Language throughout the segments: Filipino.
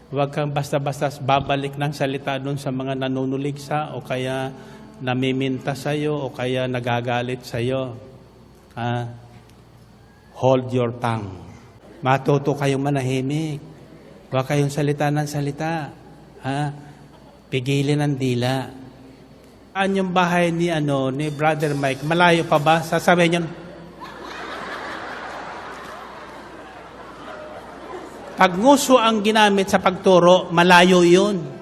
Huwag kang basta-basta babalik ng salita doon sa mga nanunuligsa o kaya namiminta sa'yo o kaya nagagalit sa'yo. Hold your tongue. Matuto kayong manahimik. Huwag kayong salita ng salita. Pigilin ang dila. Yung bahay ni Brother Mike, malayo pa ba? Sasabihin niyo, pag nguso ang ginamit sa pagturo, malayo yun.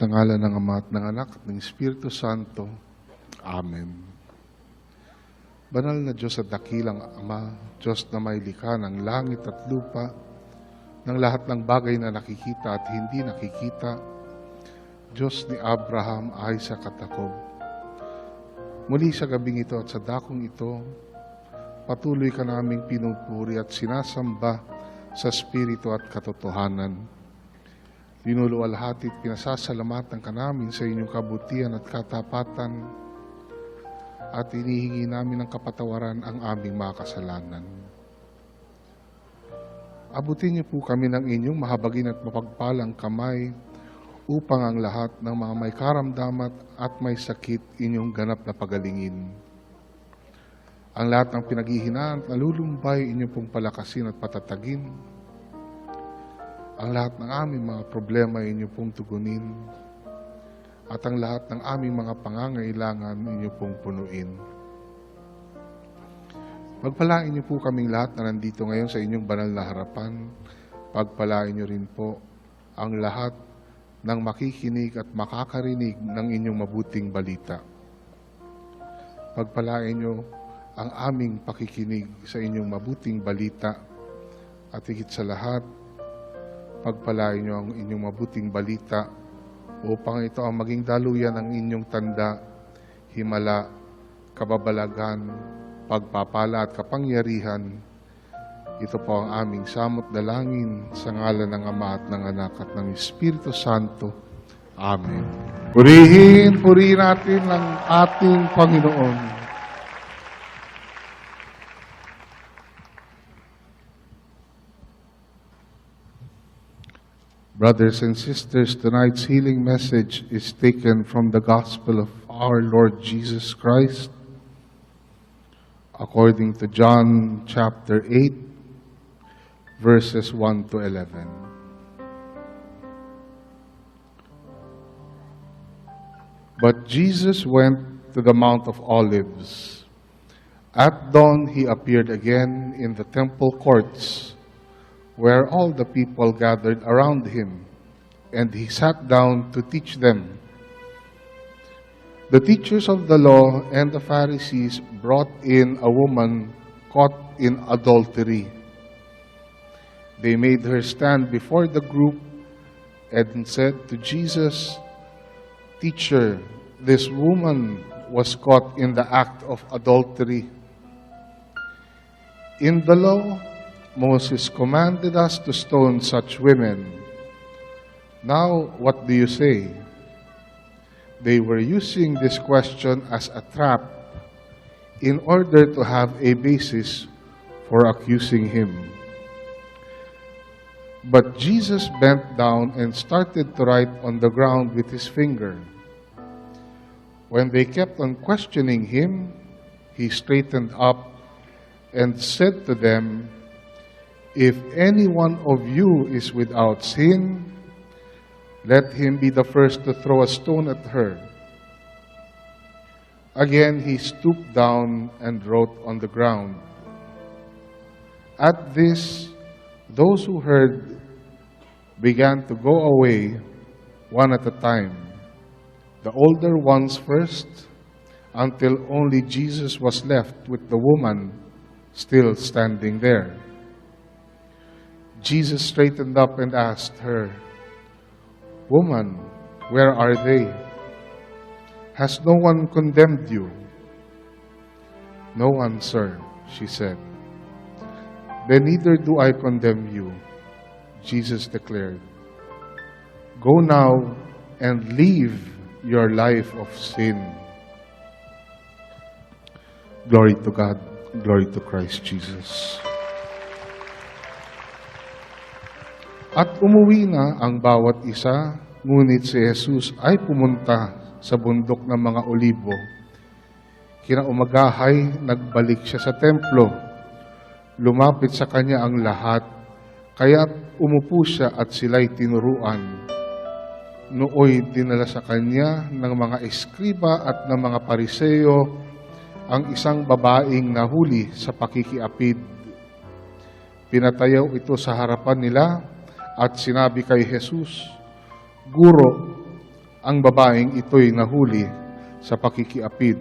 Sa ngalan ng Ama at ng Anak at ng Espiritu Santo. Amen. Banal na Diyos at dakilang Ama, Diyos na may likha ng langit at lupa, ng lahat ng bagay na nakikita at hindi nakikita, Diyos ni Abraham, Isaac at Jacob. Muli sa gabing ito at sa dakong ito, patuloy ka naming pinupuri at sinasamba sa Espiritu at katotohanan. Linuluwalhati at pinasasalamatan ka namin sa inyong kabutihan at katapatan at inihingi namin ng kapatawaran ang aming mga kasalanan. Abutin niyo po kami ng inyong mahabagin at mapagpalang kamay upang ang lahat ng mga may karamdaman at may sakit inyong ganap na pagalingin. Ang lahat ng pinaghihinaan at nalulumbay inyong pong palakasin at patatagin. Ang lahat ng aming mga problema inyo pong tugunin at ang lahat ng aming mga pangangailangan inyo pong punuin. Magpalain niyo po kaming lahat na nandito ngayon sa inyong banal na harapan Pagpalain niyo rin po ang lahat ng makikinig at makakarinig ng inyong mabuting balita. Pagpalain niyo ang aming pakikinig sa inyong mabuting balita at higit sa lahat, pagpalain niyo ang inyong mabuting balita upang ito ang maging daluyan ng inyong tanda, himala, kababalagan, pagpapala at kapangyarihan. Ito po ang aming samot dalangin sa ngalan ng Ama at ng Anak at ng Espiritu Santo. Amen. Purihin natin ang ating Panginoon. Brothers and sisters, tonight's healing message is taken from the Gospel of our Lord Jesus Christ, according to John chapter 8, verses 1 to 11. But Jesus went to the Mount of Olives. At dawn he appeared again in the temple courts, where all the people gathered around him, and he sat down to teach them. The teachers of the law and the Pharisees brought in a woman caught in adultery. They made her stand before the group and said to Jesus, "Teacher, this woman was caught in the act of adultery. In the law, Moses commanded us to stone such women. Now, what do you say?" They were using this question as a trap in order to have a basis for accusing him. But Jesus bent down and started to write on the ground with his finger. When they kept on questioning him, he straightened up and said to them, "If any one of you is without sin, let him be the first to throw a stone at her." Again he stooped down and wrote on the ground. At this, those who heard began to go away one at a time, the older ones first, until only Jesus was left with the woman still standing there. Jesus straightened up and asked her, "Woman, where are they? Has no one condemned you?" "No one, sir," she said. "Then neither do I condemn you," Jesus declared. "Go now and leave your life of sin." Glory to God, glory to Christ Jesus. At umuwi na ang bawat isa, ngunit si Jesus ay pumunta sa bundok ng mga Olibo. Kinaumagahay, nagbalik siya sa templo. Lumapit sa kanya ang lahat, kaya't umupo siya at sila'y tinuruan. Nooy dinala sa kanya ng mga eskriba at ng mga pariseyo ang isang babaeng nahuli sa pakikiapid. Pinatayaw ito sa harapan nila at sinabi kay Jesus, "Guro, ang babaeng ito'y nahuli sa pakikiapid.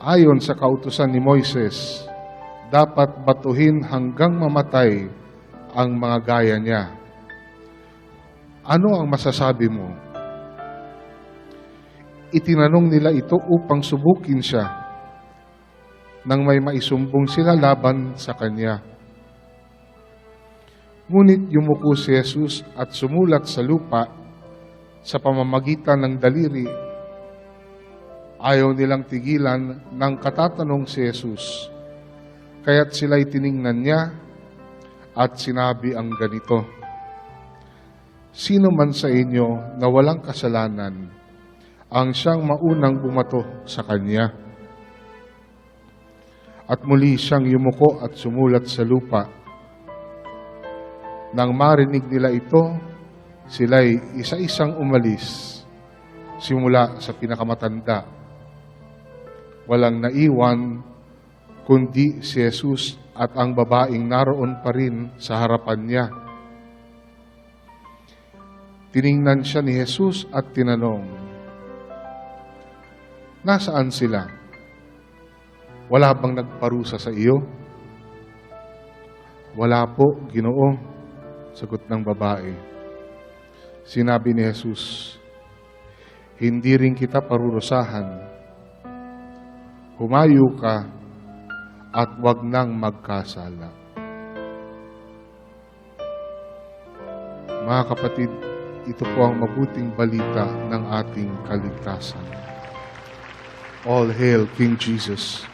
Ayon sa kautusan ni Moises, dapat batuhin hanggang mamatay ang mga gaya niya. Ano ang masasabi mo?" Itinanong nila ito upang subukin siya nang may maisumbong sila laban sa kanya. Ngunit yumuko si Jesus at sumulat sa lupa sa pamamagitan ng daliri. Ayaw nilang tigilan ng katatanong si Jesus, kaya't sila'y tiningnan niya at sinabi ang ganito, "Sino man sa inyo na walang kasalanan ang siyang maunang bumato sa kanya?" At muli siyang yumuko at sumulat sa lupa. Nang marinig nila ito, sila'y isa-isang umalis, simula sa pinakamatanda. Walang naiwan, kundi si Jesus at ang babaeng naroon pa rin sa harapan niya. Tiningnan siya ni Jesus at tinanong, "Nasaan sila? Wala bang nagparusa sa iyo?" "Wala po, Ginoo," sagot ng babae. Sinabi ni Jesus, "Hindi rin kita parurusahan. Humayo ka at wag nang magkasala." Mga kapatid, ito po ang mabuting balita ng ating kaligtasan. All hail King Jesus.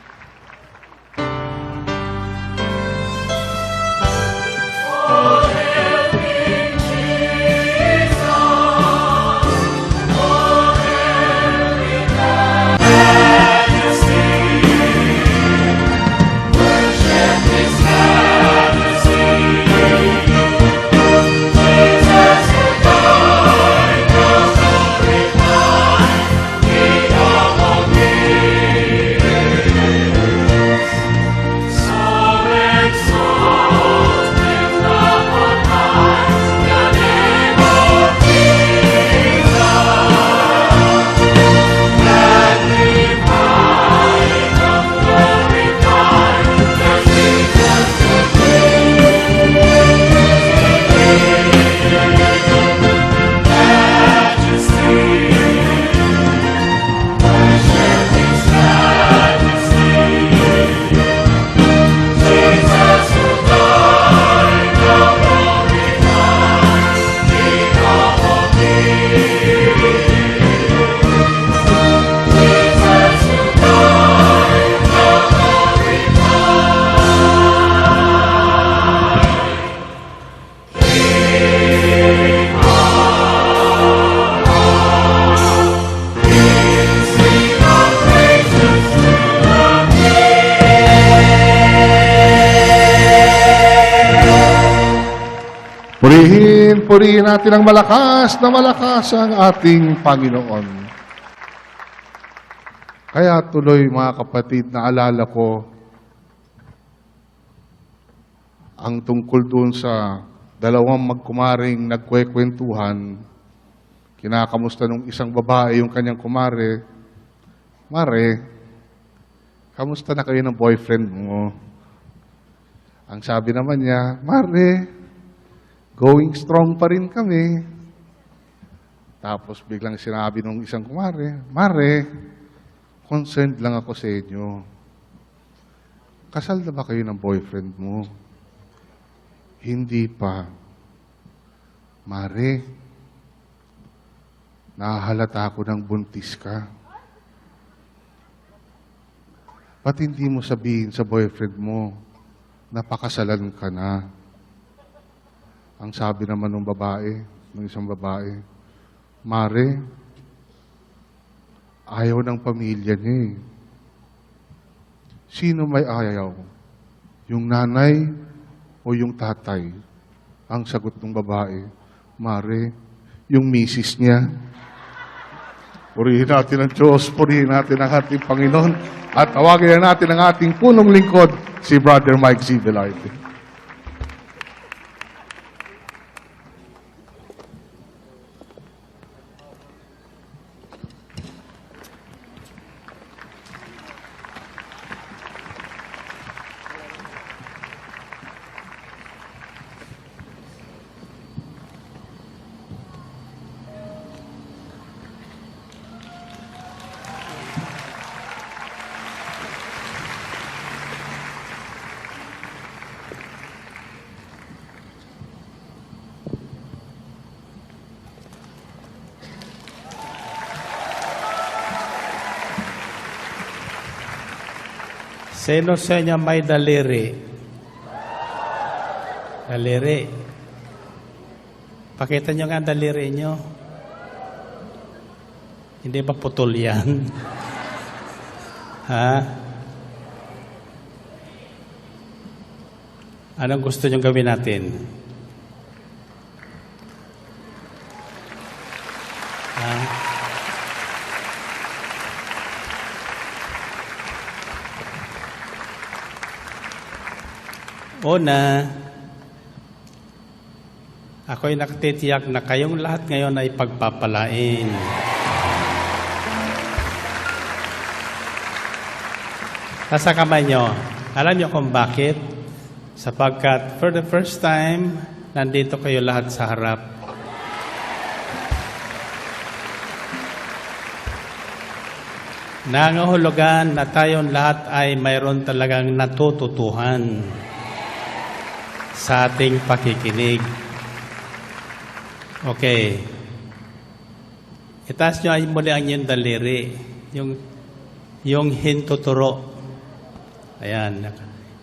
Purihin natin ang malakas na malakas ang ating Panginoon. Kaya tuloy mga kapatid, naalala ko ang tungkol doon sa dalawang magkumaring nagkwekwentuhan. Kinakamusta nung isang babae yung kanyang kumare, "Mare, kamusta na kayo ng boyfriend mo?" Ang sabi naman niya, "Mare, going strong pa rin kami." Tapos biglang sinabi nung isang kumare, "Mare, concerned lang ako sa inyo. Kasal na ba kayo ng boyfriend mo?" "Hindi pa." "Mare, nahahalata ako ng buntis ka. Ba't hindi mo sabihin sa boyfriend mo na pakasalan ka na?" Ang sabi naman ng babae, ng isang babae, "Mare, ayaw ng pamilya niya eh." "Sino may ayaw? Yung nanay o yung tatay?" Ang sagot ng babae, "Mare, yung misis niya." Purihin natin ang Diyos, purihin natin ang ating Panginoon, at tawagin natin ang ating punong lingkod, si Brother Mike C. Velarde. Sino sa inyo may daliri? Daliri. Pakita nyo nga ang daliri nyo. Hindi ba putol yan? Ha? Anong gusto nyo gawin natin? Ha? Una, Ako'y nakatitiyak na kayong lahat ngayon ay pagpapalain. Nasa kamay nyo. Alam nyo kung bakit? Sapagkat for the first time, nandito kayo lahat sa harap. Nangahulugan na tayong lahat ay mayroon talagang natututuhan sa ating pakikinig. Okay. Itaas nyo ay muli ang inyong daliri. Yung hintuturo. Ayan.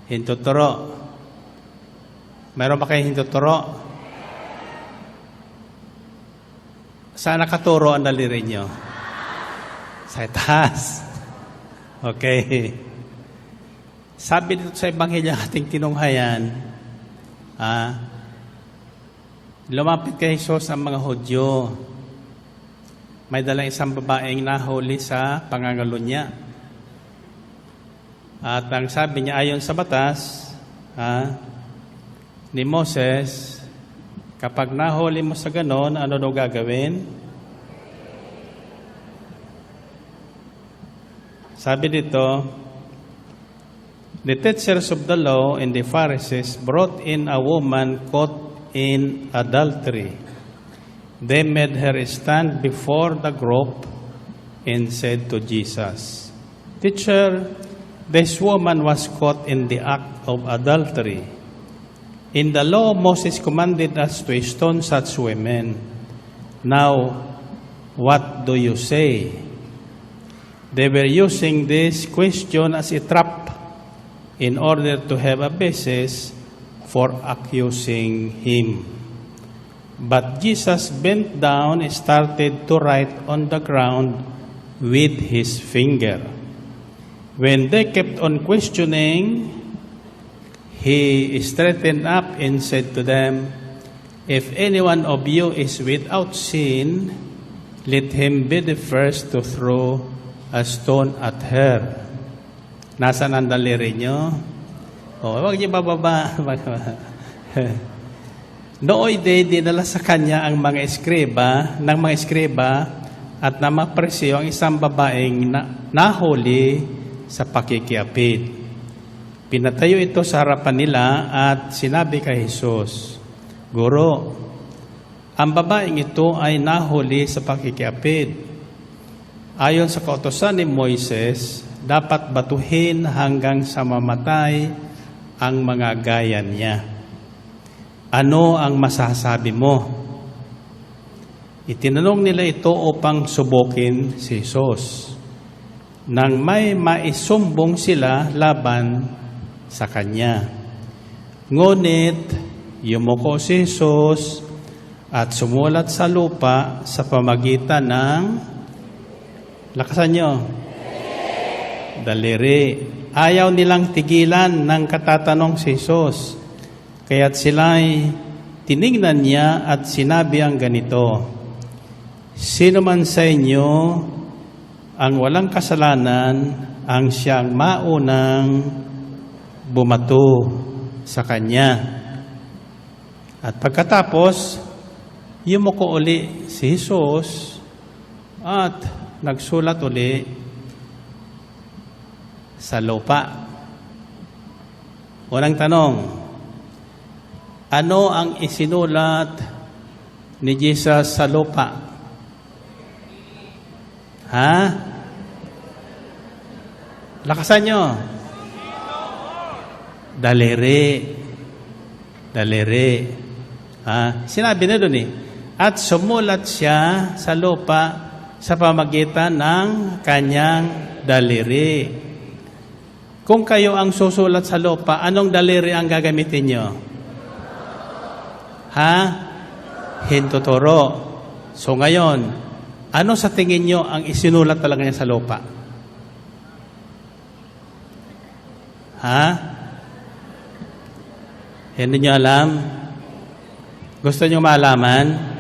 Hintuturo. Mayroon ba kayong hintuturo? Saan nakaturo ang daliri nyo? Sa itaas. Okay. Sabi dito sa Ebanghelyo ating tinunghayan, lumapit kay Jesus ang mga Hudyo. May dalang isang babaeng nahuli sa pangangalo niya. At ang sabi niya, ayon sa batas ni Moses, kapag nahuli mo sa ganon, ano daw gagawin? Sabi dito, the teachers of the law and the Pharisees brought in a woman caught in adultery. They made her stand before the group and said to Jesus, Teacher, this woman was caught in the act of adultery. In the law, Moses commanded us to stone such women. Now, what do you say? They were using this question as a trap in order to have a basis for accusing him. But Jesus bent down and started to write on the ground with his finger. When they kept on questioning, he straightened up and said to them, If any one of you is without sin, let him be the first to throw a stone at her. Nasaan ang daliri nyo? Huwag niyo bababa. Nooy dinala sa kanya ang mga eskriba at namapresyo ang isang babaeng nahuli sa pakikiapid. Pinatayo ito sa harapan nila at sinabi kay Jesus, Guro, ang babaeng ito ay nahuli sa pakikiapid. Ayon sa kautusan ni Moises, dapat batuhin hanggang sa mamatay ang mga gaya niya. Ano ang masasabi mo? Itinanong nila ito upang subukin si Jesus. Nang may maisumbong sila laban sa kanya. Ngunit yumuko si Jesus at sumulat sa lupa sa pamagitan ng lakasan nyo. Daliri. Ayaw nilang tigilan ng katatanong si Jesus. Kaya't sila'y tinignan niya at sinabi ang ganito, Sino man sa inyo ang walang kasalanan ang siyang maunang bumato sa kanya. At pagkatapos, yumuko uli si Jesus at nagsulat uli sa lupa. Unang tanong, ano ang isinulat ni Jesus sa lupa? Lakasan nyo. Daliri. Sinabi na doon At sumulat siya sa lupa sa pamagitan ng kanyang daliri. Kung kayo ang susulat sa lupa, anong daliri ang gagamitin nyo? Hintuturo. So ngayon, ano sa tingin nyo ang isinulat talaga niya sa lupa? Hindi nyo alam? Gusto nyo malaman?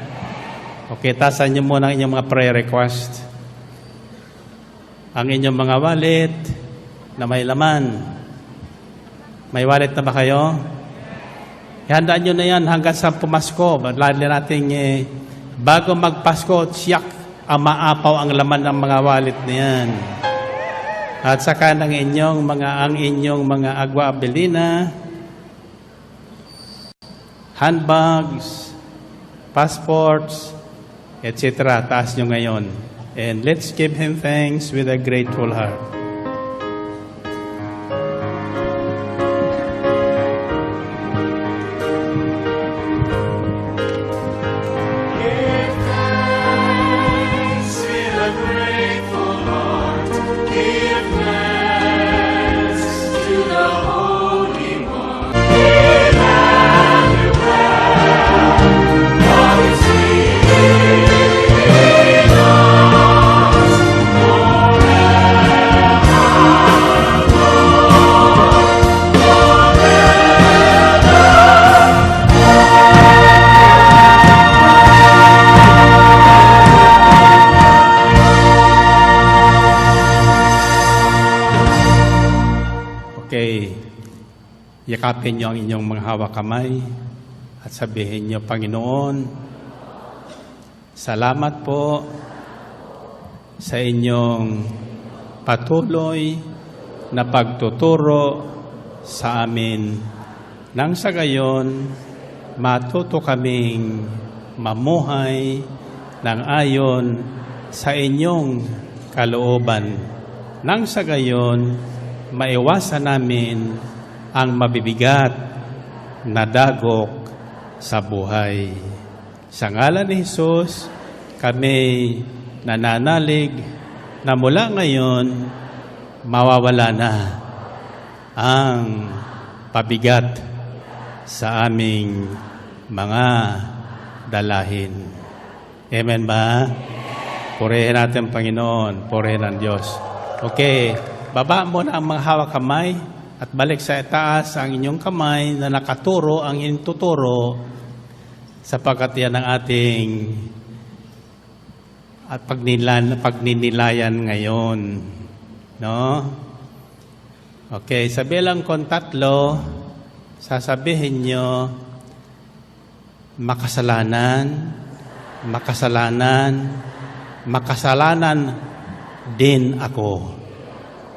Okay, tasan nyo muna ang inyong mga prayer request. Ang inyong mga wallet na may laman. May wallet na ba kayo? Ihandaan nyo na yan hanggang sa pumasko. Lali natin bago magpasko, siyak, maapaw ang laman ng mga wallet na yan. At saka ang inyong mga agwa abilina, handbags, passports, etc. Taas nyo ngayon. And let's give Him thanks with a grateful heart. Okay, yakapin niyo ang inyong mga hawak kamay at sabihin niyo, Panginoon, salamat po sa inyong patuloy na pagtuturo sa amin. Nang sa gayon, matuto kaming mamuhay ng ayon sa inyong kalooban. Nang sa gayon, maiwasan namin ang mabibigat na dagok sa buhay. Sa ngalan ni Jesus, kami nananalig na mula ngayon, mawawala na ang pabigat sa aming mga dalahin. Amen ba? Purihin natin, Panginoon. Purihin ang Diyos. Okay. Baba mo na ang mga hawak kamay at balik sa itaas ang inyong kamay na nakaturo ang inyong tuturo sapagkat yan ang ating at pagninilayan ngayon. No? Okay, sa bilang kong 3, sasabihin nyo, makasalanan, makasalanan, makasalanan din ako.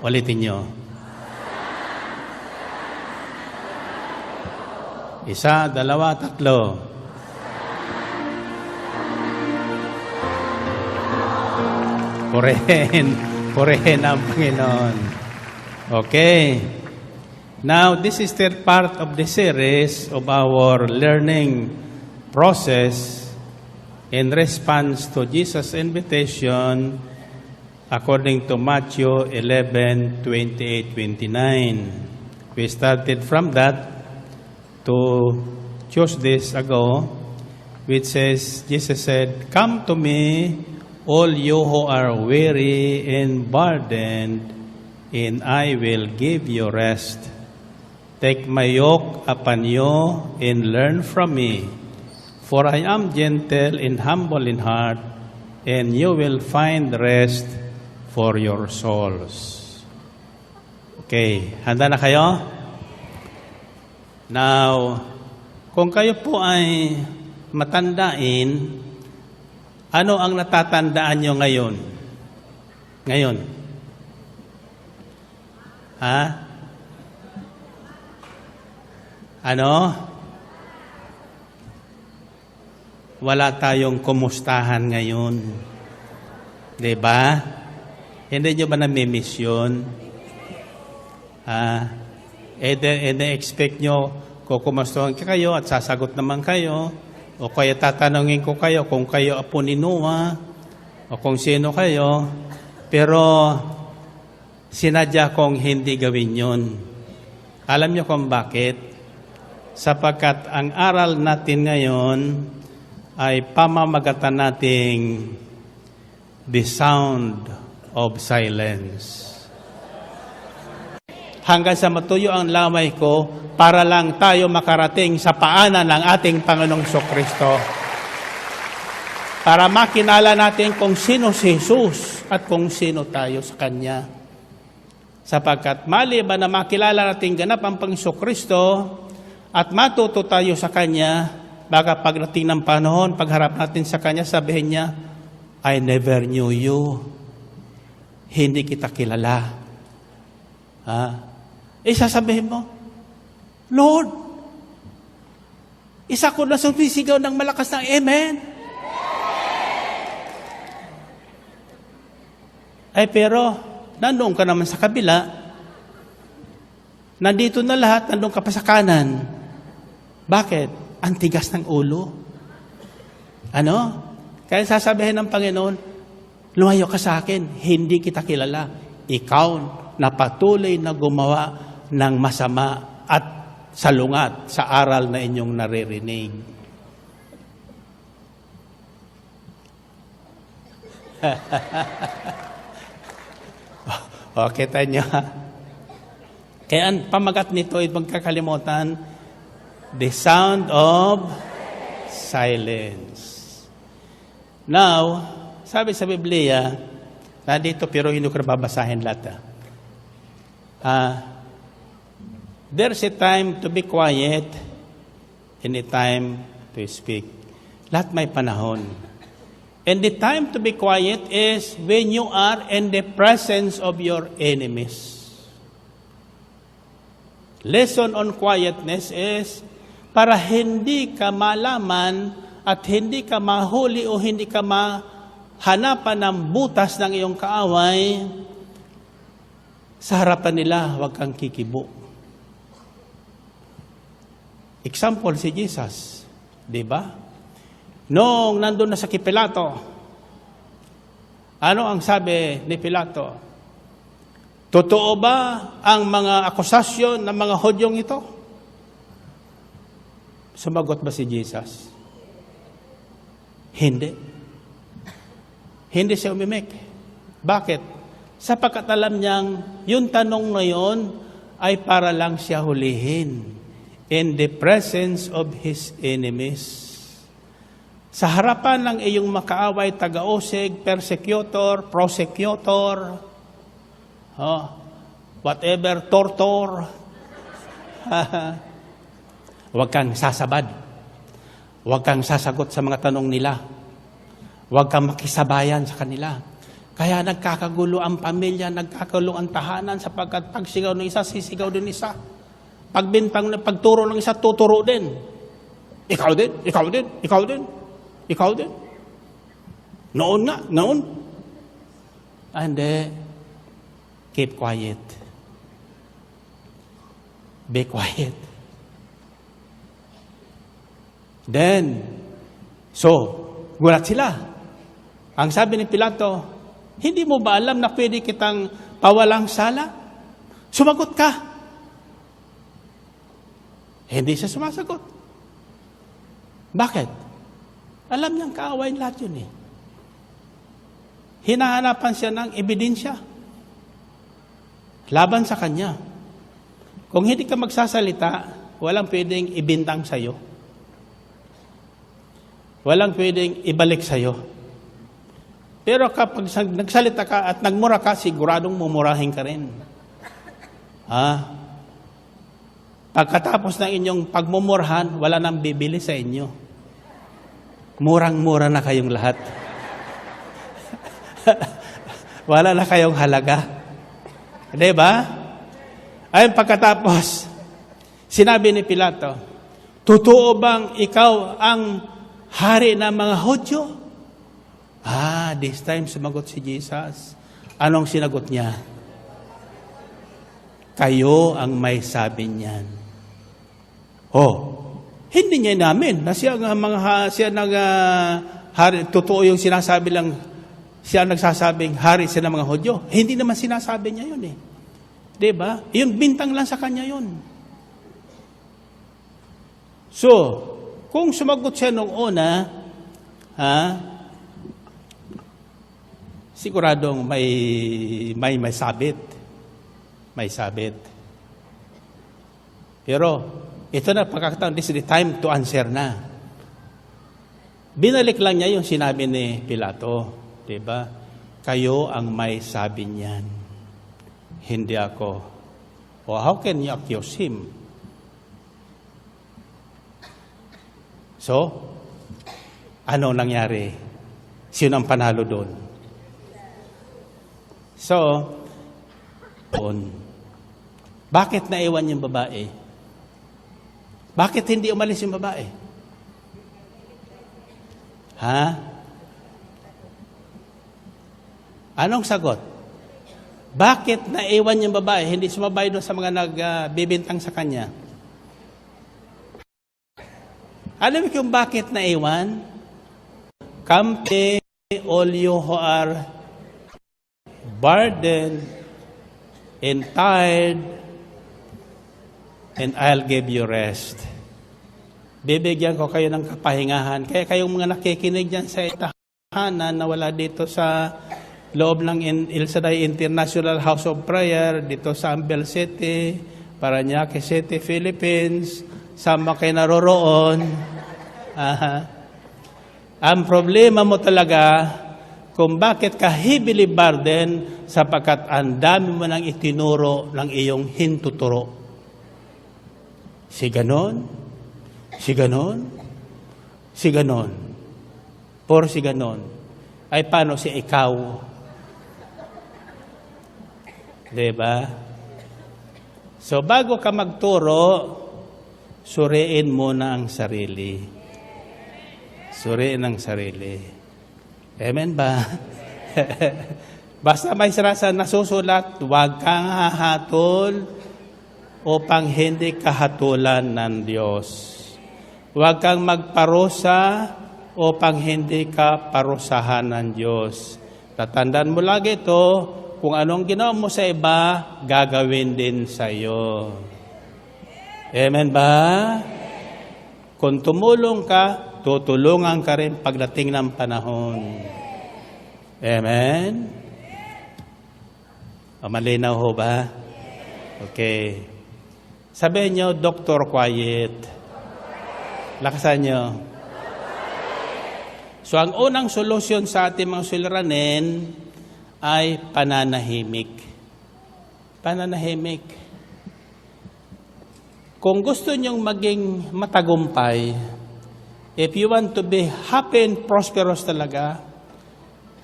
Ulitin nyo. 1, 2, 3. Purihin ang Panginoon. Okay. Now, this is the part of the series of our learning process in response to Jesus' invitation according to Matthew 11:28-29. We started from that to Tuesdays ago, which says, Jesus said, "Come to me, all you who are weary and burdened, and I will give you rest. Take my yoke upon you and learn from me, for I am gentle and humble in heart, and you will find rest for your souls." Okay, handa na kayo? Now, kung kayo po ay matandain, ano ang natatandaan nyo ngayon? Ngayon? Ha? Ano? Wala tayong kumustahan ngayon. Diba? Hindi nyo ba namimiss yun? Expect nyo kukumustahan kayo at sasagot naman kayo, o kaya tatanungin ko kayo kung kayo apo ni Noah o kung sino kayo, pero sinadya kong hindi gawin yun. Alam nyo kung bakit? Sapagkat ang aral natin ngayon ay pamamagatan nating the sound of silence. Hanggang sa matuyo ang lamay ko para lang tayo makarating sa paanan ng ating Panginoong Kristo. Para makilala natin kung sino si Jesus at kung sino tayo sa Kanya. Sapagkat maliban na makilala natin ganap ang Panginoong Kristo At matuto tayo sa Kanya, baka pagdating ng panahon, pagharap natin sa Kanya, sabihin niya, I never knew you. Hindi kita kilala. Sasabihin mo, Lord, isa ko na sumisigaw ng malakas ng amen. Pero, nandoon ka naman sa kabila, nandito na lahat, nandoon ka pa sa kanan. Bakit? Ang tigas ng ulo. Kaya sasabihin ng Panginoon, lumayo ka sa akin, hindi kita kilala. Ikaw na patuloy na gumawa ng masama at salungat sa aral na inyong naririnig. Kita nyo. Kaya ang pamagat nito ay magkakalimutan, the sound of silence. Now, sabi sa Biblia, nandito pero hindi ko na babasahin lahat. There's a time to be quiet and a time to speak. Lahat may panahon. And the time to be quiet is when you are in the presence of your enemies. Lesson on quietness is para hindi ka malaman at hindi ka mahuli o hindi ka mahanapan ng butas ng iyong kaaway, sa harapan nila, huwag kang kikibo. Example, si Jesus. Diba? Noong nandun na sa kay Pilato, ano ang sabi ni Pilato? Totoo ba ang mga akusasyon ng mga Hudyong ito? Sumagot ba si Jesus? Hindi. Hindi siya umimik. Bakit? Sapagkat alam niyang yung tanong na yon ay para lang siya hulihin in the presence of his enemies. Sa harapan ng iyong makaaway, taga-usig, persecutor, prosecutor, whatever, tortor, huwag kang sasabad. Huwag kang sasagot sa mga tanong nila. Huwag kang makisabayan sa kanila. Kaya nagkakagulo ang pamilya, nagkakagulo ang tahanan sapagkat pagsigaw ng isa, sisigaw din isa. Pagturo ng isa, tuturo din. Ikaw din, ikaw din, ikaw din, ikaw din. Noon nga, noon. And keep quiet. Be quiet. Then, gulat sila. Ang sabi ni Pilato, hindi mo ba alam na pwede kitang pawalang sala? Sumagot ka. Hindi siya sumasagot. Bakit? Alam niyang kaawain lahat yun eh. Hinahanapan siya ng ebidensya laban sa kanya. Kung hindi ka magsasalita, walang pwedeng ibintang sa'yo. Walang pwedeng ibalik sa'yo. Pero kapag nagsalita ka at nagmura ka, siguradong mumurahin ka rin. Pagkatapos ng inyong pagmumurahan, wala nang bibili sa inyo. Murang-mura na kayong lahat. Wala na kayong halaga. Diba? Ayun pagkatapos, sinabi ni Pilato, totoo bang ikaw ang hari ng mga Hudyo? This time sumagot si Jesus. Anong sinagot niya? Kayo ang may sabi niyan. Hindi niya namin na siya hari, totoo yung sinasabi lang, siya nagsasabing hari siya ng mga Hudyo. Hindi naman sinasabi niya yun eh. Diba? Yung bintang lang sa kanya yun. So, kung sumagot siya nung una, siguradong may sabit. May sabit. Pero, ito na pagkakataon, this is the time to answer na. Binalik lang niya yung sinabi ni Pilato. Diba? Kayo ang may sabi niyan. Hindi ako. How can you accuse him? So, ano nangyari? Sino ang panalo doon? So, bakit naiwan yung babae? Bakit hindi umalis yung babae? Ha? Anong sagot? Bakit naiwan yung babae? Hindi sumabay doon sa mga nagbibintang sa kanya. Alam mo kung bakit naiwan? Come all you who are burdened and tired, and I'll give you rest. Bibigyan ko kayo ng kapahingahan. Kaya kayong mga nakikinig dyan sa tahanan na wala dito sa loob ng El Shaddai International House of Prayer, dito sa Ambel City, Parañaque City, Philippines, saan ba kayo naroroon? Ang problema mo talaga kung bakit ka heavily burden sapagkat ang dami mo nang itinuro ng iyong hintuturo. Si ganon, si ganon, si ganon, por si ganon. Ay paano si ikaw? Diba? So bago ka magturo, suriin muna ang sarili. Suriin ang sarili. Amen ba? Basta may sarasa nasusulat, huwag kang hahatol upang hindi kahatulan ng Diyos. Huwag kang magparusa upang hindi ka parusahan ng Diyos. Tatandaan mo lagi ito, kung anong ginawa mo sa iba, gagawin din sa iyo. Amen ba? Kung tumulong ka, tutulungan ka rin pagdating ng panahon. Amen? Malinaw ho ba? Okay. Sabihin nyo, Dr. Quiet. Lakasan nyo. So, ang unang solusyon sa ating mga suliranin ay pananahimik. Pananahimik. Kung gusto nyong maging matagumpay, if you want to be happy and prosperous talaga,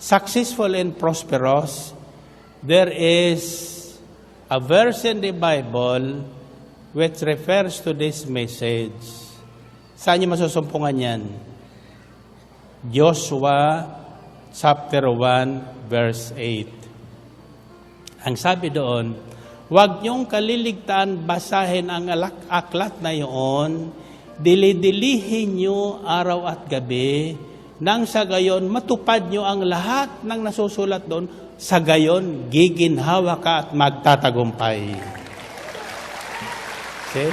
successful and prosperous, there is a verse in the Bible which refers to this message. Saan niyo masusumpungan yan? Joshua chapter 1 verse 8. Ang sabi doon, huwag niyong kaliligtaan basahin ang aklat na iyon, dili-dilihin niyo araw at gabi, nang sa gayon matupad niyo ang lahat ng nasusulat doon, sa gayon giginhawa ka at magtatagumpay. See?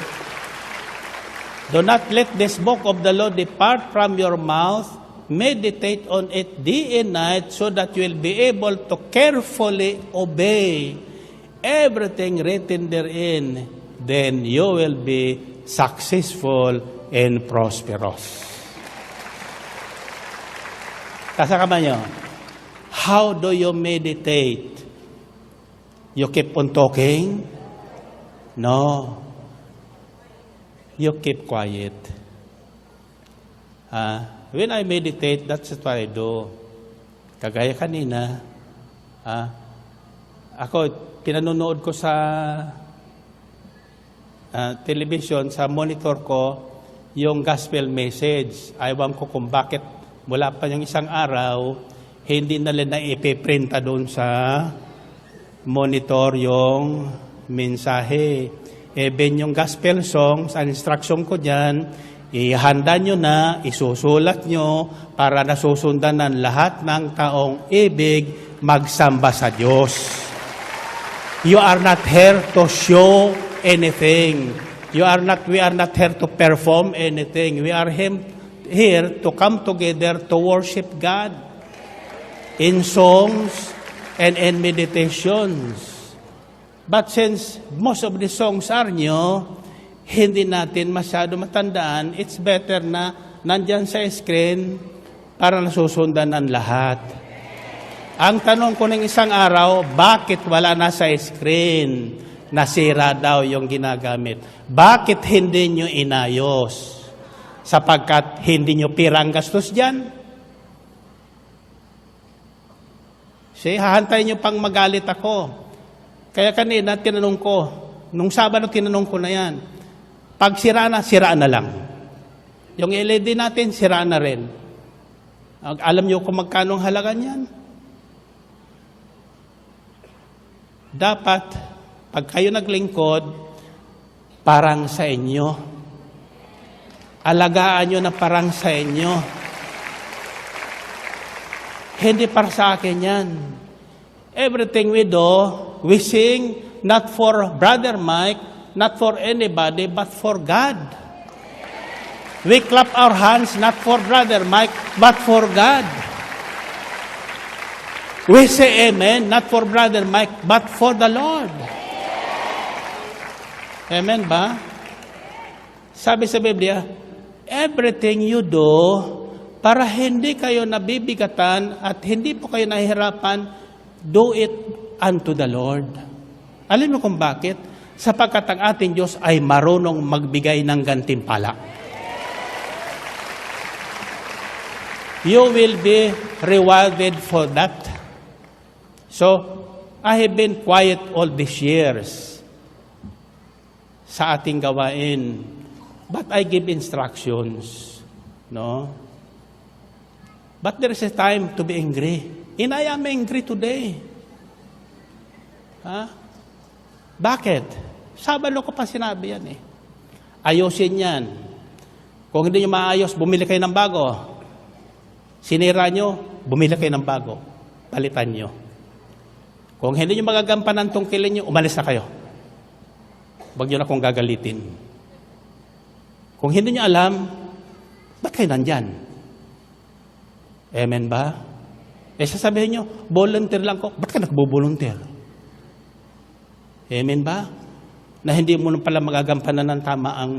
Do not let this book of the law depart from your mouth. Meditate on it day and night so that you will be able to carefully obey everything written therein. Then you will be successful and prosperous. Tasa ka ba nyo? How do you meditate? You keep on talking? No. You keep quiet. When I meditate, that's what I do. Kagaya kanina, ako, pinanonood ko sa television, sa monitor ko, yung gospel message. Ayaw ko kung bakit mula pa yung isang araw, hindi nila na ipiprinta doon sa monitor yung mensahe. Even yung gospel songs, ang instruction ko dyan, ihanda nyo na, isusulat nyo para nasusundan ng lahat ng taong ibig magsamba sa Diyos. You are not here to show anything. We are not here to perform anything. We are here to come together to worship God in songs and in meditations. But since most of the songs are new, hindi natin masyado matandaan, it's better na nandyan sa screen para nasusundan ng lahat. Ang tanong ko ng isang araw, bakit wala na sa screen? Nasira daw yung ginagamit. Bakit hindi nyo inayos? sapagkat hindi nyo pirang gastos dyan. See, hahantayin nyo pang magalit ako. Kaya kanina, tinanong ko, nung Sabado tinanong ko na yan, pag sira na lang. Yung LED natin, sira na rin. Alam nyo kung magkano ang halaga niyan? Dapat, pag kayo naglingkod, parang sa inyo. Alagaan nyo na parang sa inyo. Hindi para sa akin yan. Everything we do, we sing not for Brother Mike, not for anybody, but for God. We clap our hands not for Brother Mike, but for God. We say amen, not for Brother Mike, but for the Lord. Amen ba? Sabi sa Biblia, everything you do, para hindi kayo nabibigatan at hindi po kayo nahihirapan, do it unto the Lord. Alam mo kung bakit? Sapagkat ang ating Diyos ay marunong magbigay ng gantimpala. You will be rewarded for that. So, I have been quiet all these years sa ating gawain. But I give instructions. No? But there is a time to be angry. And I am angry today. Ha? Bakit? Sabado ko pa sinabi yan eh. Ayusin yan. Kung hindi nyo maayos, bumili kayo ng bago. Sinira nyo, bumili kayo ng bago. Palitan nyo. Kung hindi nyo magagampan ng tungkilin nyo, umalis na kayo. Huwag nyo na kung gagalitin. Kung hindi nyo alam, ba't kayo nandyan? Amen ba? Eh sasabihin nyo, volunteer lang ko. Ba't ka nagbo-volunteer? Amen ba? Na hindi mo pala magagampanan ng tama ang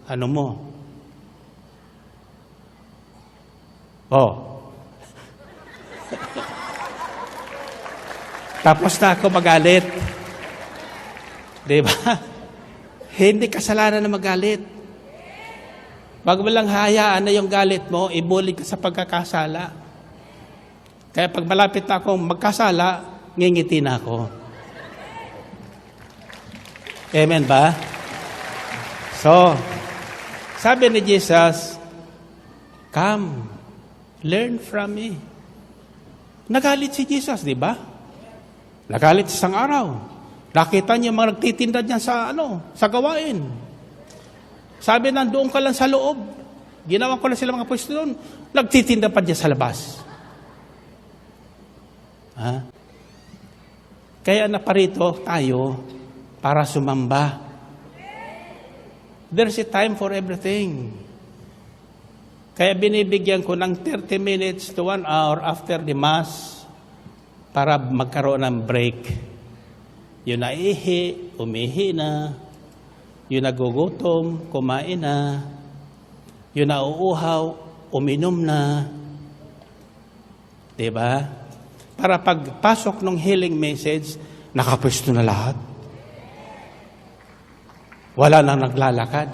ano mo. Oh. Tapos na ako magalit. Diba? Hindi kasalanan na magalit. Wag mo lang hayaan na yung galit mo, ibulig ka sa pagkakasala. Kaya pag malapit na akong magkasala, ngingiti na ako. Amen ba? So, sabi ni Jesus, come, learn from me. Nagalit si Jesus, di ba? Nagalit isang araw. Nakita niya mga nagtitinda niya sa gawain. Sabi na, doon ka lang sa loob. Ginawa ko lang sila mga pwesto doon. Nagtitinda pa diyan sa labas. Ha? Kaya naparito tayo para sumamba. There's a time for everything. Kaya binibigyan ko ng 30 minutes to 1 hour after the Mass para magkaroon ng break. Yung naihi, umihi na. Yung nagugutom, kumain na. Yung nauuhaw, uminom na. Diba? Para pagpasok ng healing message, nakapwesto na lahat. Wala nang naglalakad.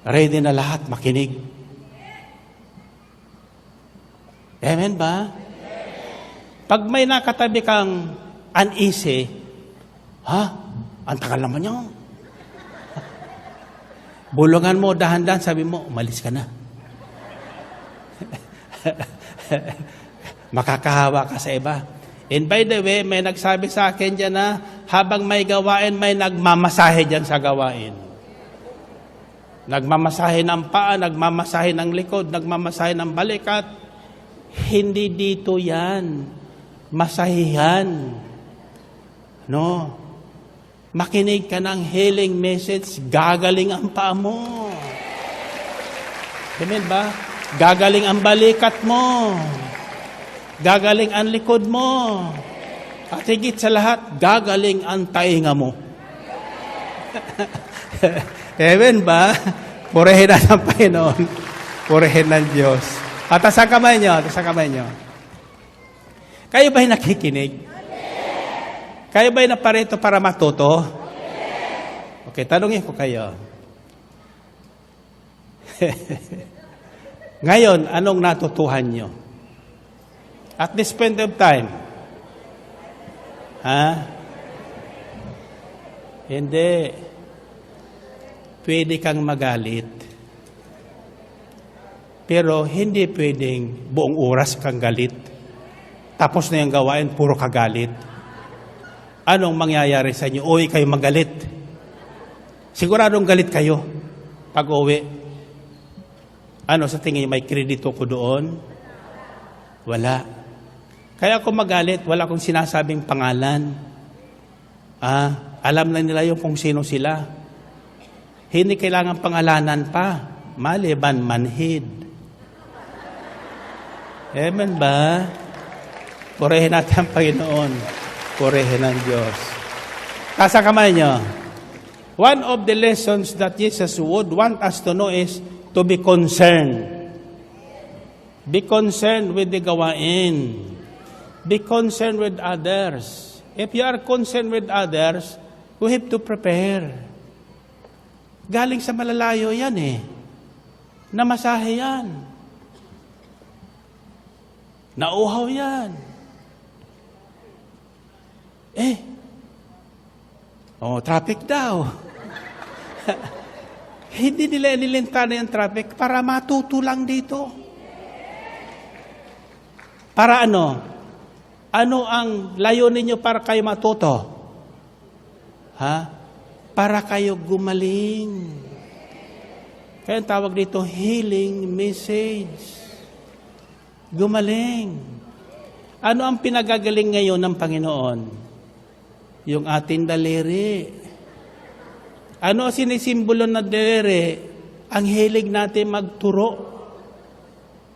Ready na lahat makinig. Amen ba? Pag may nakatabi kang uneasy, ang tagal naman yun. Bulungan mo, dahan-dahan, sabi mo, umalis ka na. Makakahawa ka sa iba. And by the way, may nagsabi sa akin dyan na habang may gawain, may nagmamasahe dyan sa gawain. Nagmamasahe ng paa, nagmamasahe ng likod, nagmamasahe ng balikat. Hindi dito yan. Masahihan. No. Makinig ka ng healing message, gagaling ang paa mo. Amen ba? Gagaling ang balikat mo. Gagaling ang likod mo. At higit sa lahat, gagaling ang tainga mo. Amen ba? Purihin na ng Panginoon. Purihin ng Diyos. At sa kamay nyo, sa kamay nyo. Kayo ba'y nakikinig? Kayo ba'y naparito para matuto? Okay, tanungin ko kayo. Ngayon, anong natutuhan nyo? At this point of time, hindi. Pwede kang magalit. Pero hindi pwedeng buong oras kang galit. Tapos na yung gawain, puro kagalit. Anong mangyayari sa inyo? Uwi kayo magalit. Siguradong galit kayo pag uwi. Ano sa tingin niyo, may kredito ko doon? Wala. Kaya ako magalit, wala akong sinasabing pangalan. Alam na nila yung kung sino sila. Hindi kailangan pangalanan pa. Maliban manhid. Amen ba? Purihin natin ang Panginoon. Purihin ang Diyos. Taas ang kamay nyo. One of the lessons that Jesus would want us to know is to be concerned. Be concerned with the gawain. Be concerned with others. If you are concerned with others, you have to prepare. Galing sa malalayo yan Namasahe yan. Nauhaw yan. Traffic daw. Hindi nila nilintana yung traffic para matuto lang dito. Para ano? Ano ang layunin niyo para kayo matuto? Para kayo gumaling. Kaya ang tawag dito, healing message. Gumaling. Ano ang pinagagaling ngayon ng Panginoon? Yung ating daliri. Ano ang sinisimbolo na daliri? Ang hilig natin magturo.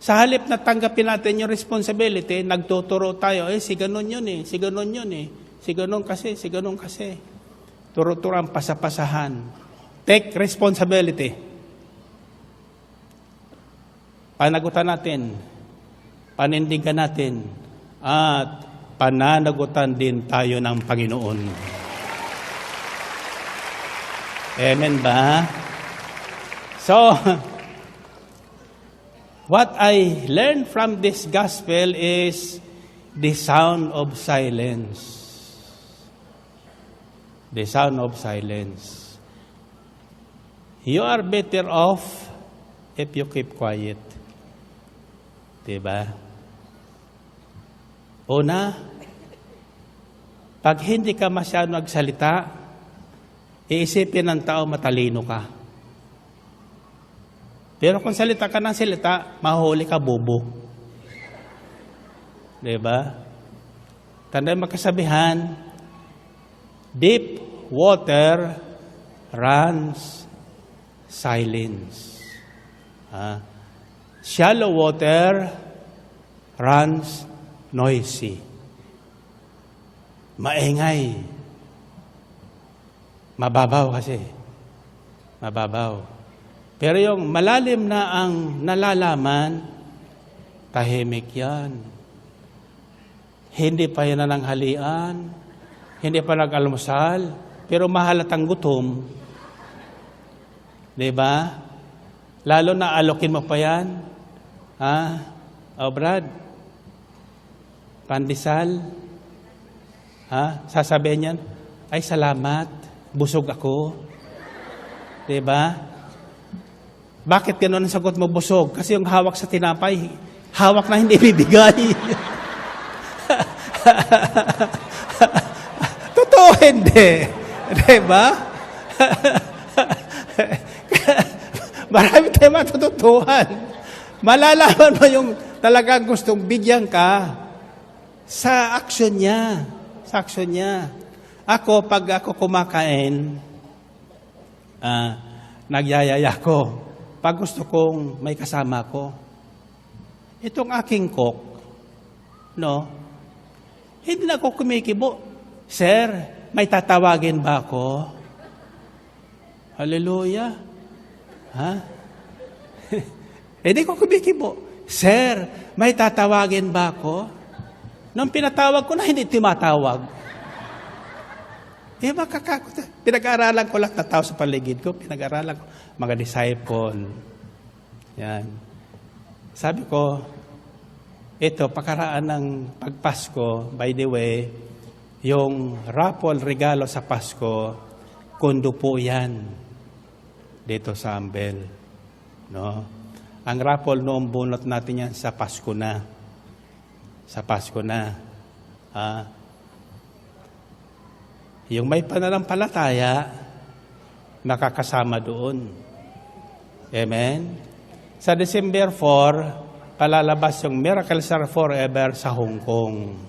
Sa halip na tanggapin natin yung responsibility, nagtuturo tayo, si ganun yun si ganun yun si ganun kasi, si ganun kasi. Turo-turan, pasapasahan. Take responsibility. Panagutan natin, panindigan natin, at pananagutan din tayo ng Panginoon. Amen ba? So, what I learned from this gospel is the sound of silence. The sound of silence. You are better off if you keep quiet. Diba? Una, pag hindi ka masyado nagsalita, iisipin ng tao matalino ka. Pero kung salita ka ng salita, mahuli ka bobo. Diba? Tandaan magkasabihan, deep water runs silence. Shallow water runs noisy. Maingay. Mababaw kasi. Mababaw. Pero yung malalim na ang nalalaman, tahimik yan. Hindi pa yan nananghalian, hindi pa nag-almusal, pero mahalatang gutom. Diba? Lalo na alokin mo pa yan. Brad, pandesal. Sasabihin yan, ay salamat, busog ako. Diba? Bakit gano'n ang sagot mo busog? Kasi yung hawak sa tinapay, hawak na hindi bibigay. Totoo hindi. Diba? Marami tayo matututuhan. Malalaman mo yung talagang gustong bigyan ka sa aksyon niya. Sa aksyon niya. Ako, pag ako kumakain, nagyayaya ko. Pag gusto kong may kasama ko, itong aking cook, hindi na ako kumikibo. Sir, may tatawagin ba ako? Hallelujah. Hindi ko kumikibo. Sir, may tatawagin ba ako? Nung pinatawag ko na, hindi tumatawag. Pinag-aaralan ko lang na tao sa paligid ko. Pinag-aaralan ko, mga disciple. Yan. Sabi ko, ito, pakaraan ng pagpasko, by the way, yung raffle regalo sa Pasko, kondo po yan dito sa Ambel. No? Ang raffle noong bunot natin yan sa Pasko na. Sa Pasko na. Yung may pananampalataya, nakakasama doon. Amen? Sa December 4, palalabas yung Miracles Are Forever sa Hong Kong.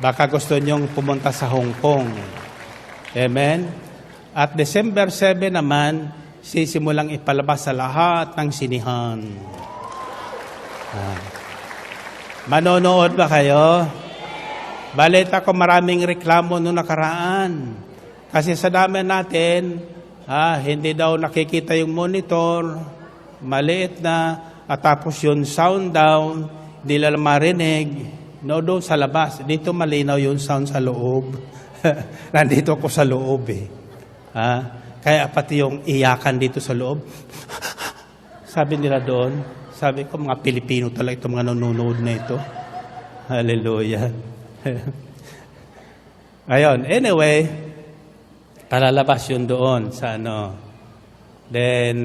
Baka gusto nyong pumunta sa Hong Kong. Amen? At December 7 naman, sisimulang ipalabas sa lahat ng sinihan. Manonood ba kayo? Balita ko maraming reklamo noong nakaraan. Kasi sa dami natin, hindi daw nakikita yung monitor, maliit na, at tapos yung sound down, hindi lang marinig. No, doon sa labas. Dito malinaw yung sound sa loob. Nandito ko sa loob eh. Kaya pati yung iyakan dito sa loob. Sabi nila doon, sabi ko mga Pilipino talaga itong mga nanonood na ito. Hallelujah. Ayun, anyway, palalabas yun doon sa ano. Then,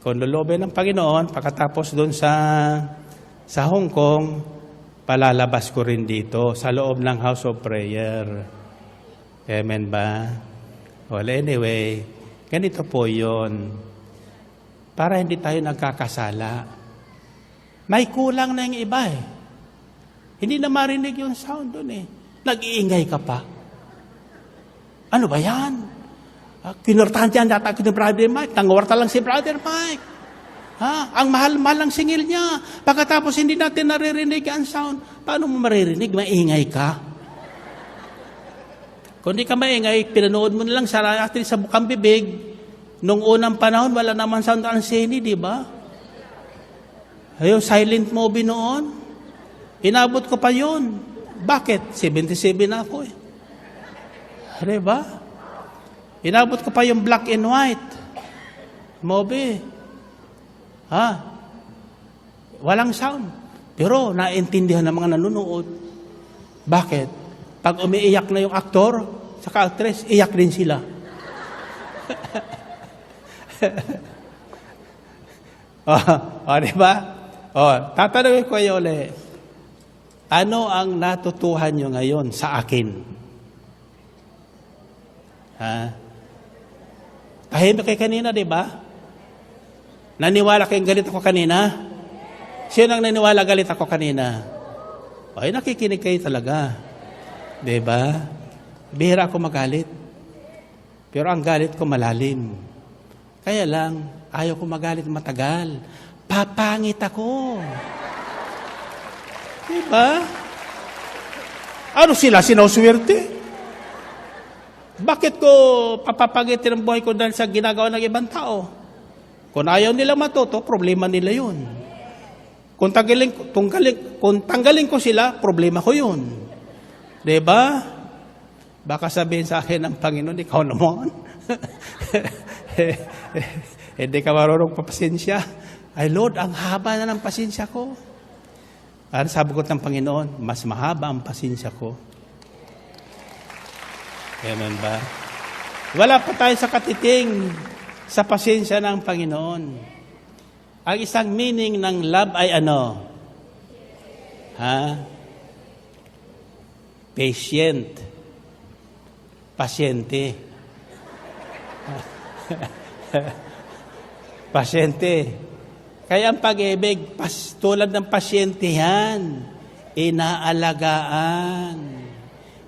kung lulobin ng Panginoon, pagkatapos doon sa Hong Kong, palalabas ko rin dito sa loob ng House of Prayer. Amen ba? Well, anyway, ganito po yun. Para hindi tayo nagkakasala. May kulang na yung iba eh. Hindi na marinig yung sound doon eh. Nag-iingay ka pa. Ano ba yan? Kinurtahan dyan yata ni Brother Mike. Nangawarta lang si Brother Mike. Ang mahal-mahal ng singil niya. Pagkatapos hindi natin naririnig ang sound. Paano mo maririnig? Maingay ka. Kung di ka maingay, pinanood mo na lang sa atin sa bukang bibig. Nung unang panahon, wala naman sound ang sini, di ba? Ayun, silent movie noon. Inabot ko pa yun. Bakit? 77 na ako eh. Di ba? Inabot ko pa yung black and white movie. Walang sound. Pero naintindihan ng mga nanonood. Bakit? Pag umiiyak na yung aktor, saka actress, iyak din sila. Diba? Tatanungin ko kayo ulit. Ano ang natutuhan nyo ngayon sa akin? Tahimik kayo kanina, diba? Naniwala kayong galit ako kanina? Sino ang naniwala galit ako kanina? Ay, nakikinig kayo talaga. Diba? Bihira ako magalit. Pero ang galit ko malalim. Kaya lang, ayaw ko magalit matagal. Papangit ako. Diba? Ano sila sinuswerte? Bakit ko papapagitin ang buhay ko dahil sa ginagawa ng ibang tao? Kung ayaw nila matuto, problema nila yun. Kung tanggalin ko sila, problema ko yun. Diba? Baka sabihin sa akin ng Panginoon, ikaw naman. Hindi ka marunong papasensya. Ay Lord, ang haba na ng pasensya ko. Ano sabi ko ng Panginoon, mas mahaba ang pasensya ko. Amen ba? Wala pa tayo sa katiting sa pasensya ng Panginoon. Ang isang meaning ng love ay ano? Patient. Pasyente. Pasyente. Kaya ang pag-ibig, tulad ng pasyente yan, inaalagaan,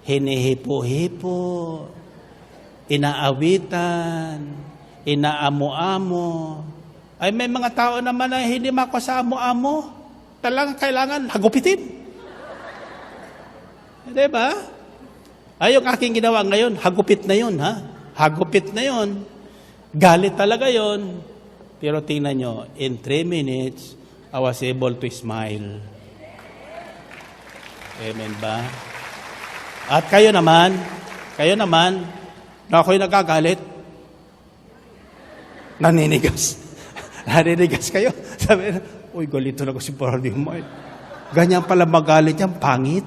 hinihipo-hipo, inaawitan, inaamo-amo. Ay may mga tao naman na hindi makasamo-amo, talagang kailangan hagupitin. Diba? Ay yung aking ginawa ngayon, hagupit na yun, ha? Hagupit na yun. Galit talaga yun. Pero tingnan nyo, in 3 minutes, I was able to smile. Amen ba? At kayo naman, na ako'y nagagalit, naninigas. Naninigas kayo. Sabi na, uy, galito na ko si Brother Mark. Ganyan pala magalit yan, pangit.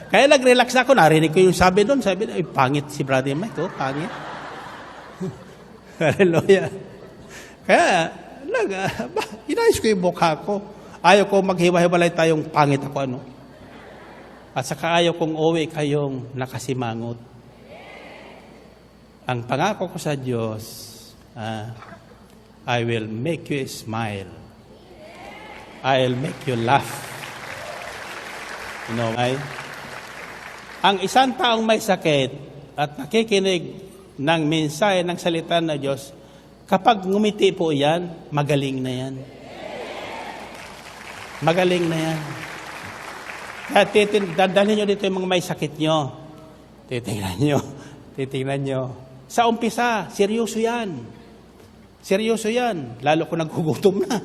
Kaya nag-relax ako, narinig ko yung sabi doon. Sabi na, pangit si Brother Mike, oh, pangit. Hallelujah. Kaya, inayos ko yung mukha ko. Ayaw ko maghiwa-hiwalay tayong pangit ako, ano. At saka ayaw kong uwi kayong nakasimangot. Ang pangako ko sa Diyos, I will make you smile. I'll make you laugh. You know why? Ang isang taong may sakit at nakikinig ng mensahe ng salita ng Diyos, kapag ngumiti po yan, magaling na yan. Magaling na yan. Kaya dadalhin nyo dito yung mga may sakit nyo. Titingnan nyo. Sa umpisa, seryoso yan. Seryoso yan. Lalo kung naghugutom na.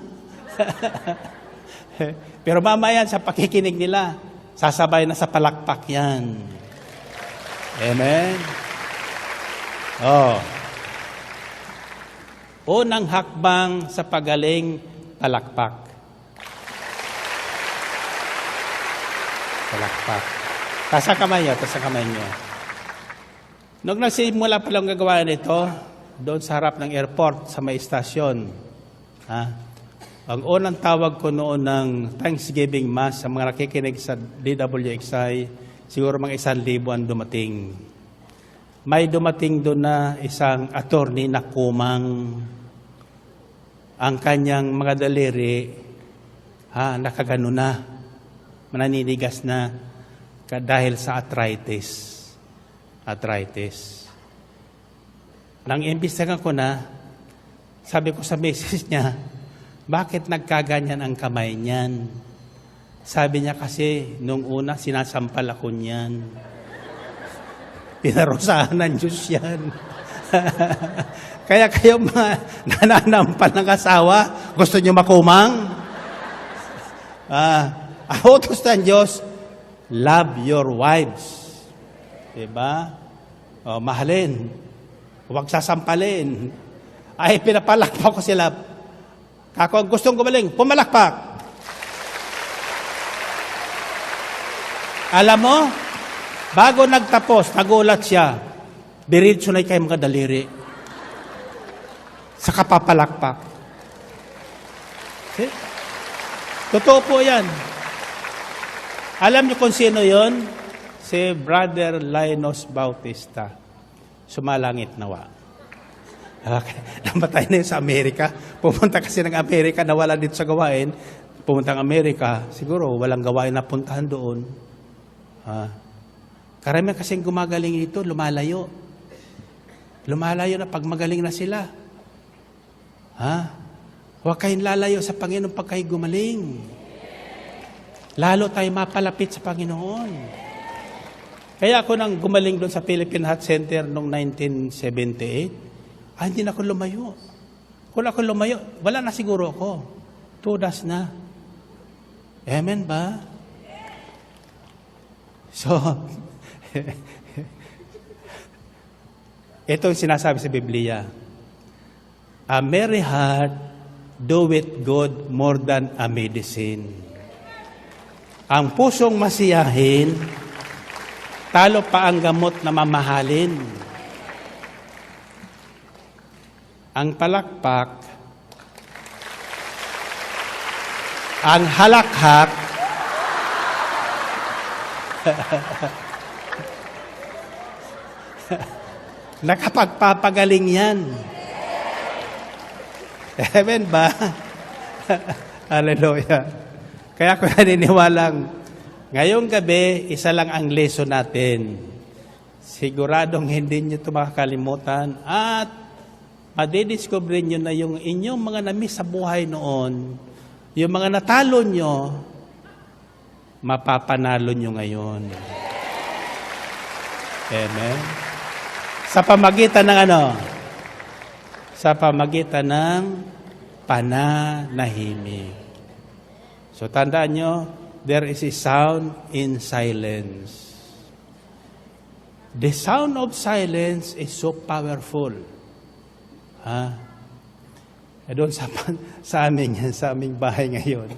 Pero mamaya sa pakikinig nila, sasabay na sa palakpak yan. Amen? Oh. Unang hakbang sa pagaling, palakpak. Palakpak. Tasa kamay nyo. Nung nagsimula palang gagawa nito, doon sa harap ng airport, sa may istasyon, ang unang tawag ko noon ng Thanksgiving Mass sa mga nakikinig sa DWXI, siguro mga 1,000 ang dumating. May dumating doon na isang attorney na kumang. Ang kanyang mga daliri, nakagano na, mananinigas na dahil sa arthritis. Nang imbestigahan ko na, sabi ko sa misis niya, bakit nagkaganyan ang kamay niyan? Sabi niya kasi, nung una, sinasampal ako niyan. Pinarusahan ng Diyos yan. Kaya kayo mga nananampal ng asawa, gusto niyo makumang? Utos ng Diyos, love your wives. Diba? Mahalin. Huwag sasampalin. Ay, pinapalakpak ko sila. Ako ang gustong gumaling, pumalakpak. Alam mo, bago nagtapos, nagulat siya. Diretso na kayo mga daliri. Sa kapapalakpak. See? Totoo po yan. Alam niyo kung sino yon? Si Brother Linus Bautista. Sumalangit nawa. Okay. Namatay na yun sa Amerika. Pumunta kasi ng Amerika, nawala dito sa gawain. Pumunta ng Amerika, siguro walang gawain na puntahan doon. Karamihan kasing gumagaling dito, lumalayo. Lumalayo na pag magaling na sila. Huwag kayong lalayo sa Panginoon pag kayo gumaling. Lalo tayo mapalapit sa Panginoon. Kaya ako nang gumaling doon sa Philippine Heart Center noong 1978, hindi na ako lumayo. Kung ako lumayo, wala na siguro ako. 2 days na. Amen ba? So, ito yung sinasabi sa Biblia. A merry heart doeth good more than a medicine. Ang pusong masiyahin, talo pa ang gamot na mamahalin. Ang palakpak, ang halakhak, nakapagpapagaling yan. Amen ba? Hallelujah. Kaya ako naniniwalang, ngayong gabi, isa lang ang lesson natin. Siguradong hindi nyo ito makakalimutan at madidiscover nyo na yung inyong mga na-miss sa buhay noon, yung mga natalo nyo, mapapanalo nyo ngayon. Amen? Sa pamagitan ng ano? Sa pamagitan ng pananahimik. So tandaan nyo, there is a sound in silence. The sound of silence is so powerful. Doon sa amin yan, sa aming bahay ngayon.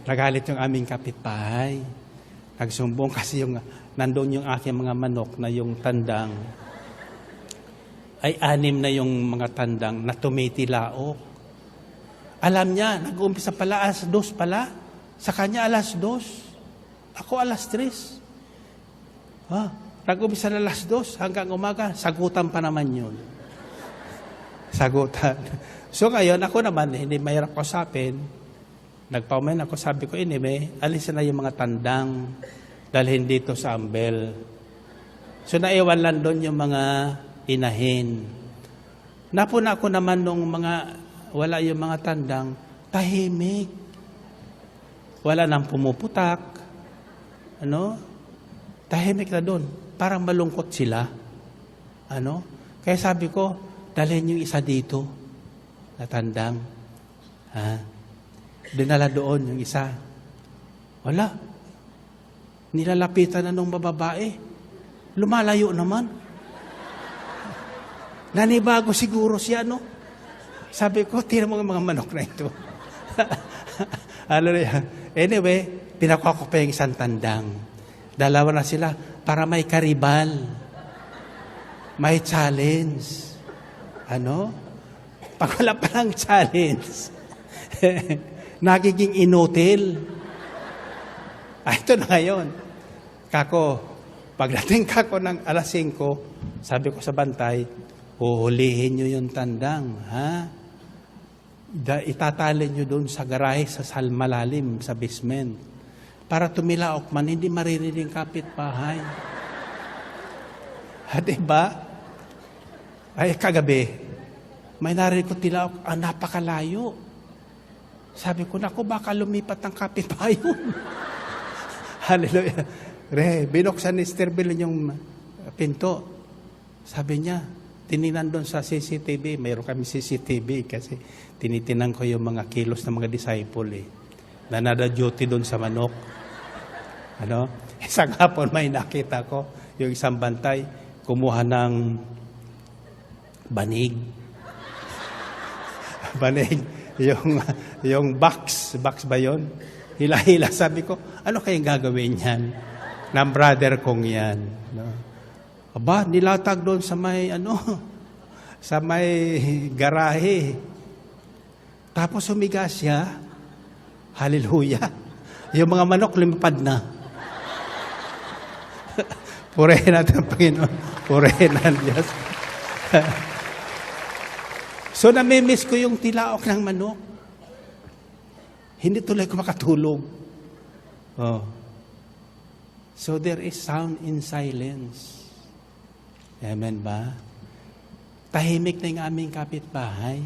Nagalit yung aming kapitbahay. Nagsumbong kasi nandun yung aking mga manok na yung tandang. Ay 6 na yung mga tandang na tumitilaok. Alam niya, nag-uumpisa pala, 2:00 pala. Sa kanya, 2:00. Ako, 3:00. Nag-umpisa na 2:00 hanggang umaga. Sagutan pa naman yun. Sagutan. So ngayon, ako naman, hindi mahirap kausapin. Nagpaumain ako, sabi ko, alisin na yung mga tandang dalhin dito sa ambel. So naiwan lang doon yung mga inahin. Napuna ko naman nung wala yung mga tandang, tahimik. Wala nang pumuputak. Tahimik na doon. Parang malungkot sila. Kaya sabi ko, dalhin yung isa dito na tandang. Dinala doon yung isa. Wala. Nilalapitan na nung babae. Lumalayo naman. Nanibago siguro siya, Sabi ko, tira mo mga manok na ito. Anyway, pinakuha ko pa yung isang tandang. 2 na sila para may karibal. May challenge. Pag wala palang challenge, nagiging inutil. Ito na ngayon. Pagdating kako ng 5:00, sabi ko sa bantay, huhulihin nyo yung tandang, Itatali nyo doon sa garahe, sa malalim, sa basement. Para tumilaok man, hindi maririnig kapitbahay. Diba? Ay, kagabi, may narinig ko tilaok, napakalayo. Sabi ko, naku, baka lumipat ang kapitbahay yun. Hallelujah. Binuksan ni Sterbil yung pinto. Sabi niya, tininan doon sa CCTV. Mayroon kami CCTV kasi tinitinan ko yung mga kilos ng mga disciple na nada-duty doon sa manok. Isang hapon may nakita ko yung isang bantay kumuha ng banig. Banig. Yung box ba yun? Hila-hila. Sabi ko, ano kayang gagawin yan? Ng brother kong yan. Nilatag doon sa may garahe. Tapos humiga siya. Hallelujah. Yung mga manok lumipad na. Purihin natin ang Panginoon. Purihin ang Diyos. So namimiss ko yung tilaok ng manok. Hindi tuloy ko makatulog. So there is sound in silence. Amen ba? Tahimik na yung aming kapitbahay.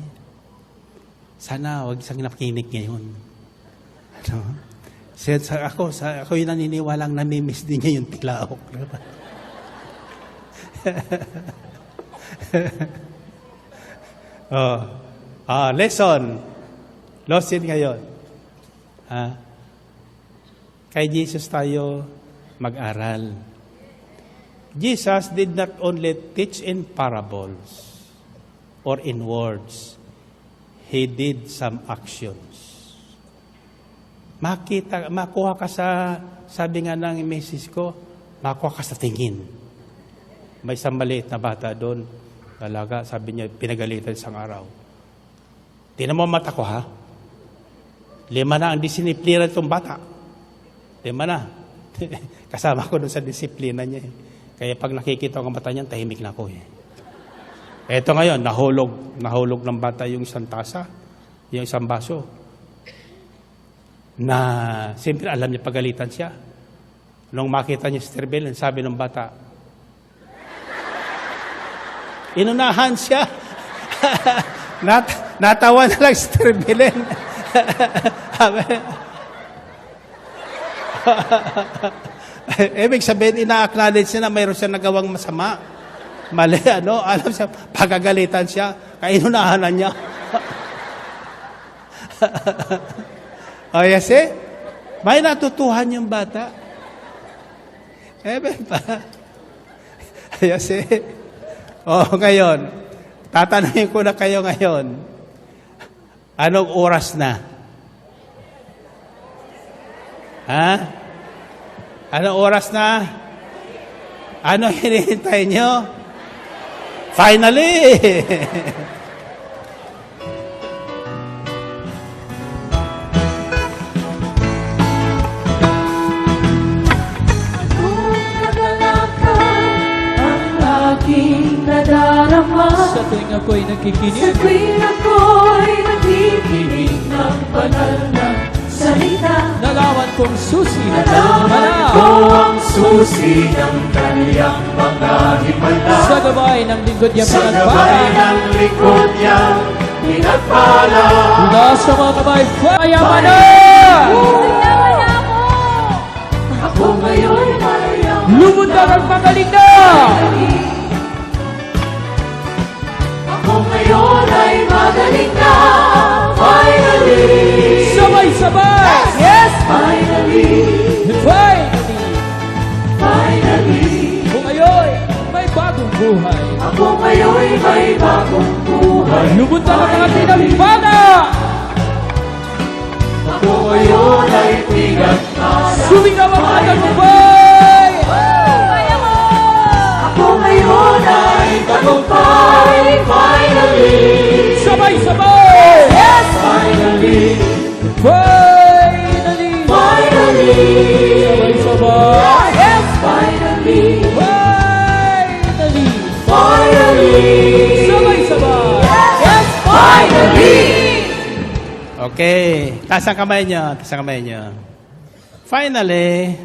Sana wag siyang nakikinig ngayon. Ako yung naniniwalang namimiss din niya yung tilaok. Lesson. Lesson ngayon. Kay Jesus tayo mag-aral. Jesus did not only teach in parables or in words. He did some actions. Makuha ka sabi nga ng message ko, makuha ka sa tingin. May isang maliit na bata doon, talaga, sabi niya, pinagalitan isang araw. Tingnan mo mata ko, 5 na ang disiplina itong bata. 5 na. Kasama ko doon sa disiplina niya. Kaya pag nakikita ko ang mata niya, tahimik na ako. Eto ngayon, nahulog ng bata yung isang tasa, yung isang baso. Na, siyempre alam niya pagalitan siya. Nung makita niya si Sterbil, sabi ng bata, inunahan siya. Natawa na lang si Sterbil. Ibig sabihin, ina-acknowledge niya na mayroon siya nagawang masama. Mali, alam siya, pagagalitan siya, kainunahan na niya. Yes, may natutuhan yung bata. Ba? Yes, Ngayon, tatanungin ko na kayo ngayon. Anong oras na? Ha? Anong oras na? Ano hinihintay nyo? Finally! Sa tuwing ako'y nakikinig, Sa tuwing ako'y nakikinig ng banal na salita, nalaman kong susi na nalaman ko ang susi ng kaniyang mga himala. Sa gabay ng lingkod niya Sa gabay pinagpala, ng likod niya pinagpala. mula sa mga kamay, mayaman na! Ako ngayon mayaman. Lumundag ang magaling na! Ako ngayon ay magaling na. Finally, Sabay-sabay! yes, finally, Finally! finally. Kung ngayon, may bagong buhay. Ako ngayon may bagong buhay. Lumundag ang mga tinambana! Ako ngayon ay tigat na. Sumigaw ang mga tagumpay! Ako ngayon ay tagumpay. Finally, Sabay-sabay! yes, finally, Finally! finally, Sabay-sabay! yes, finally, Finally! finally, Sabay-sabay! yes, finally. Okay. Taas ang kamay nyo. Taas ang kamay nyo. Finally,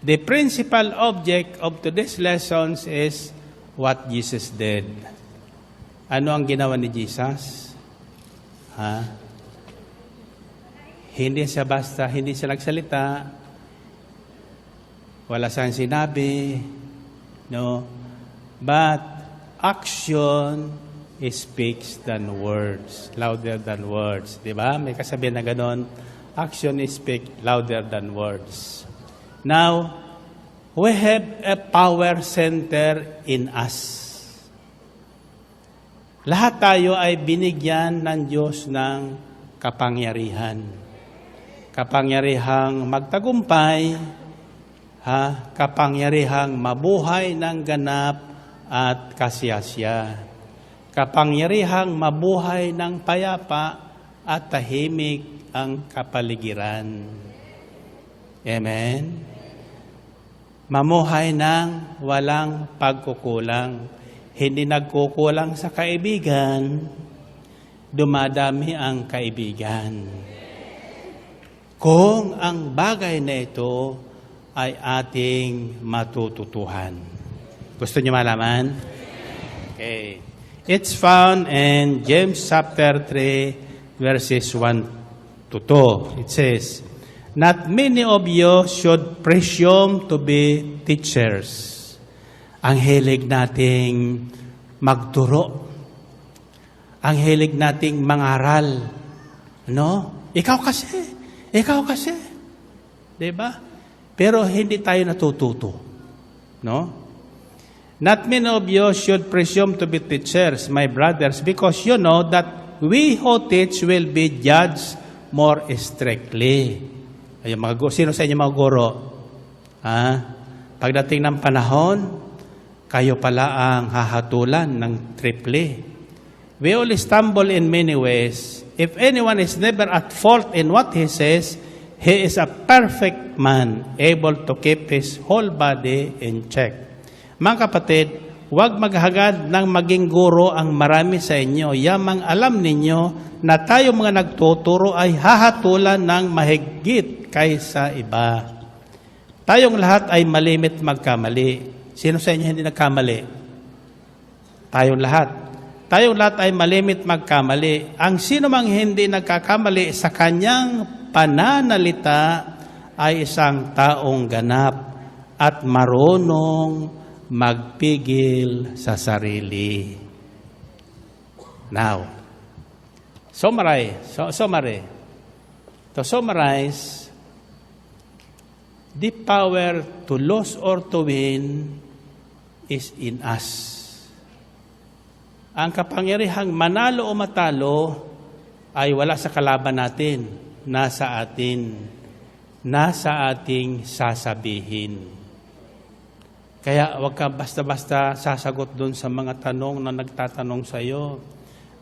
the principal object of today's lessons is what Jesus did. Ano ang ginawa ni Jesus? Hindi siya basta, hindi siya nagsalita. Wala siyang sinabi. No? But action speaks than words. Louder than words. Diba? May kasabihan na ganon. Action speaks louder than words. Now, we have a power center in us. Lahat tayo ay binigyan ng Diyos ng kapangyarihan. Kapangyarihang magtagumpay, kapangyarihang mabuhay ng ganap at kasiyasya. Kapangyarihang mabuhay ng payapa at tahimik ang kapaligiran. Amen? Mamuhay ng walang pagkukulang. Hindi nagkukulang sa kaibigan, dumadami ang kaibigan. Kung ang bagay na ito ay ating matututuhan. Gusto niyo malaman? Okay. It's found in James chapter 3, verses 1 to 2. It says, "Not many of you should presume to be teachers." Ang hilig nating magturo. Ang hilig nating mangaral. No? Ikaw kasi. Diba? Pero hindi tayo natututo. No? Not many of you should presume to be teachers, my brothers, because you know that we who teach will be judged more strictly. Ay, sino sa inyo mga guro? Pagdating ng panahon, kayo pala ang hahatulan ng triple. We all stumble in many ways. If anyone is never at fault in what he says, he is a perfect man, able to keep his whole body in check. Mga kapatid, huwag maghagad ng maging guro ang marami sa inyo. Yamang alam ninyo na tayo mga nagtuturo ay hahatulan ng mahigit kaysa iba. Tayong lahat ay malimit magkamali. Sino sa inyo hindi nagkamali? Tayong lahat. Tayong lahat ay malimit magkamali. Ang sino mang hindi nagkakamali sa kanyang pananalita ay isang taong ganap at marunong magpigil sa sarili. Now, to summarize, The power to lose or to win is in us. Ang kapangyarihang manalo o matalo ay wala sa kalaban natin, nasa atin, nasa ating sasabihin. Kaya huwag ka basta-basta sasagot doon sa mga tanong na nagtatanong sa iyo.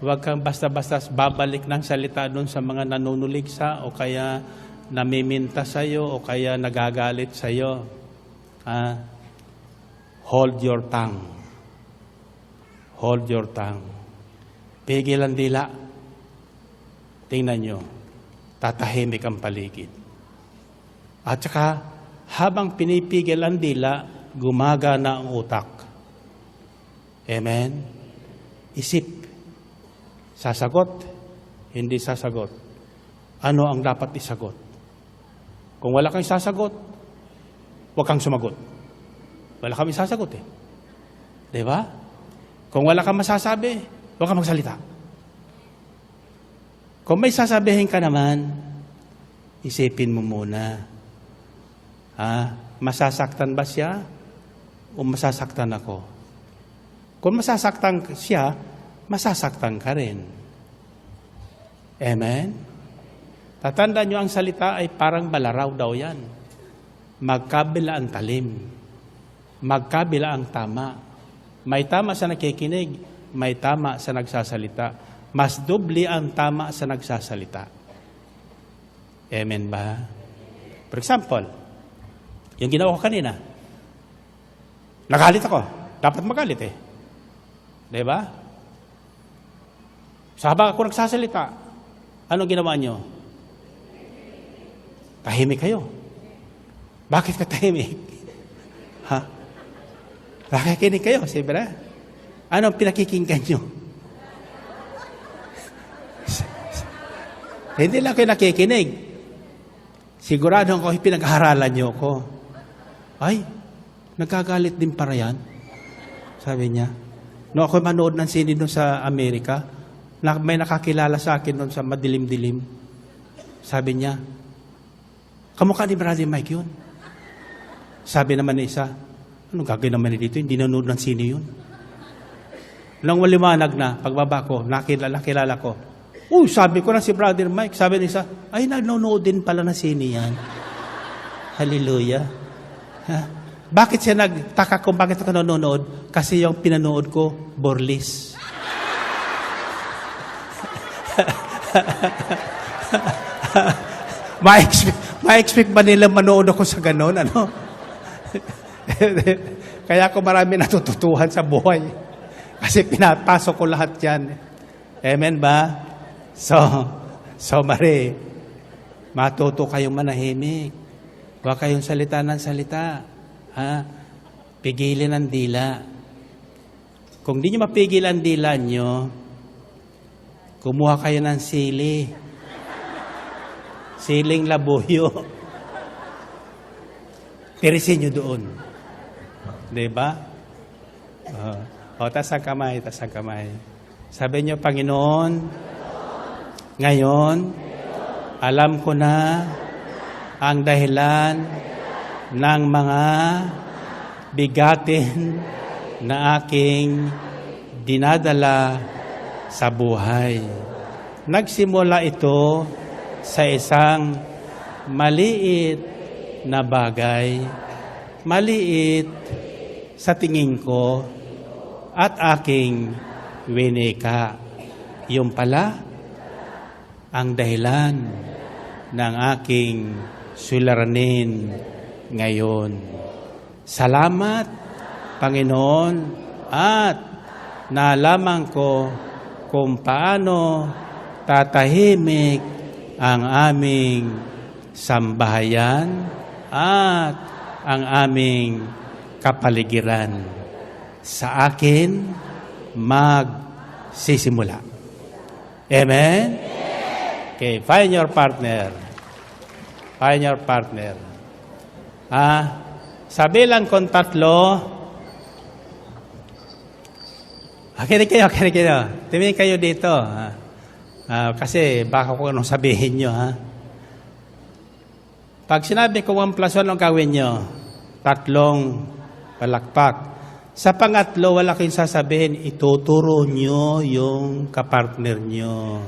Huwag kang basta-basta babalik ng salita doon sa mga nanunuligsa o kaya namiminta sa iyo o kaya nagagalit sa iyo. Hold your tongue. Hold your tongue. Pigil ang dila. Tingnan nyo, tatahimik ang paligid. At saka, habang pinipigil ang dila, gumagana ang utak. Amen? Isip. Sasagot, hindi sasagot. Ano ang dapat isagot? Kung wala kang sasagot, huwag kang sumagot. Wala kami sasagot eh. Diba? Kung wala kang masasabi, huwag kang magsalita. Kung may sasabihin ka naman, isipin mo muna. Masasaktan ba siya o masasaktan ako? Kung masasaktan siya, masasaktan ka rin. Amen? Tatandaan nyo, ang salita ay parang balaraw daw yan. Magkabila ang talim. Magkabila ang tama. May tama sa nakikinig, may tama sa nagsasalita. Mas doble ang tama sa nagsasalita. Amen ba? For example, yung ginawa ko kanina, nagalit ako. Dapat magalit eh. Diba? Sa habang ako nagsasalita, anong ginawa nyo? Tahimik kayo. Bakit ka tahimik? Nakikinig kayo, siyempre. Anong pinakikinggan nyo? Hindi lang kayo nakikinig. Sigurado ako, pinag-aaralan nyo ako. Ay, nagkagalit din para yan. Sabi niya. No, ako manood ng sine doon sa Amerika, may nakakilala sa akin doon sa madilim-dilim. Sabi niya, kamukha ni Brother Mike yun. Sabi naman ni isa, anong gagawin naman dito? Hindi nanood ng sine yun. Nang waliwanag na, pagbaba ko, nakilala ko. Sabi ko na si Brother Mike, sabi ni isa, ay nanonood din pala ng sine yan. Hallelujah. Bakit siya nagtaka kung bakit ako nanonood? Kasi yung pinanood ko, Borlis. Ma-expect ba nila manood ako sa ganon? Ano? Kaya ako marami natututuhan sa buhay. Kasi pinapasok ko lahat yan. Amen ba? So Mari, matuto kayong manahimik. Huwag kayong salita ng salita. Pigilin ang dila. Kung di nyo mapigil ang dila nyo, kumuha kayo ng sili. Siling labuyo. Tirisin nyo doon. Diba? Tas ang kamay, tas ang kamay. Sabi nyo, Panginoon, ngayon, alam ko na ang dahilan ng mga bigatin na aking dinadala sa buhay. Nagsimula ito sa isang maliit na bagay, maliit sa tingin ko at aking winika. Yung pala ang dahilan ng aking suliranin ngayon. Salamat, Panginoon, at nalaman ko kung paano tatahimik ang aming sambahayan at ang aming kapaligiran. Sa akin magsisimula. Amen? Okay, find your partner. Find your partner. Sabi lang kung tatlo. Kinig kayo. Tumingin kayo dito. Kasi baka kung anong sabihin nyo. Pag sinabi ko 1 plus 1, ang gawin nyo? 3 palakpak. Sa pangatlo, wala kayong sasabihin, ituturo nyo yung kapartner nyo.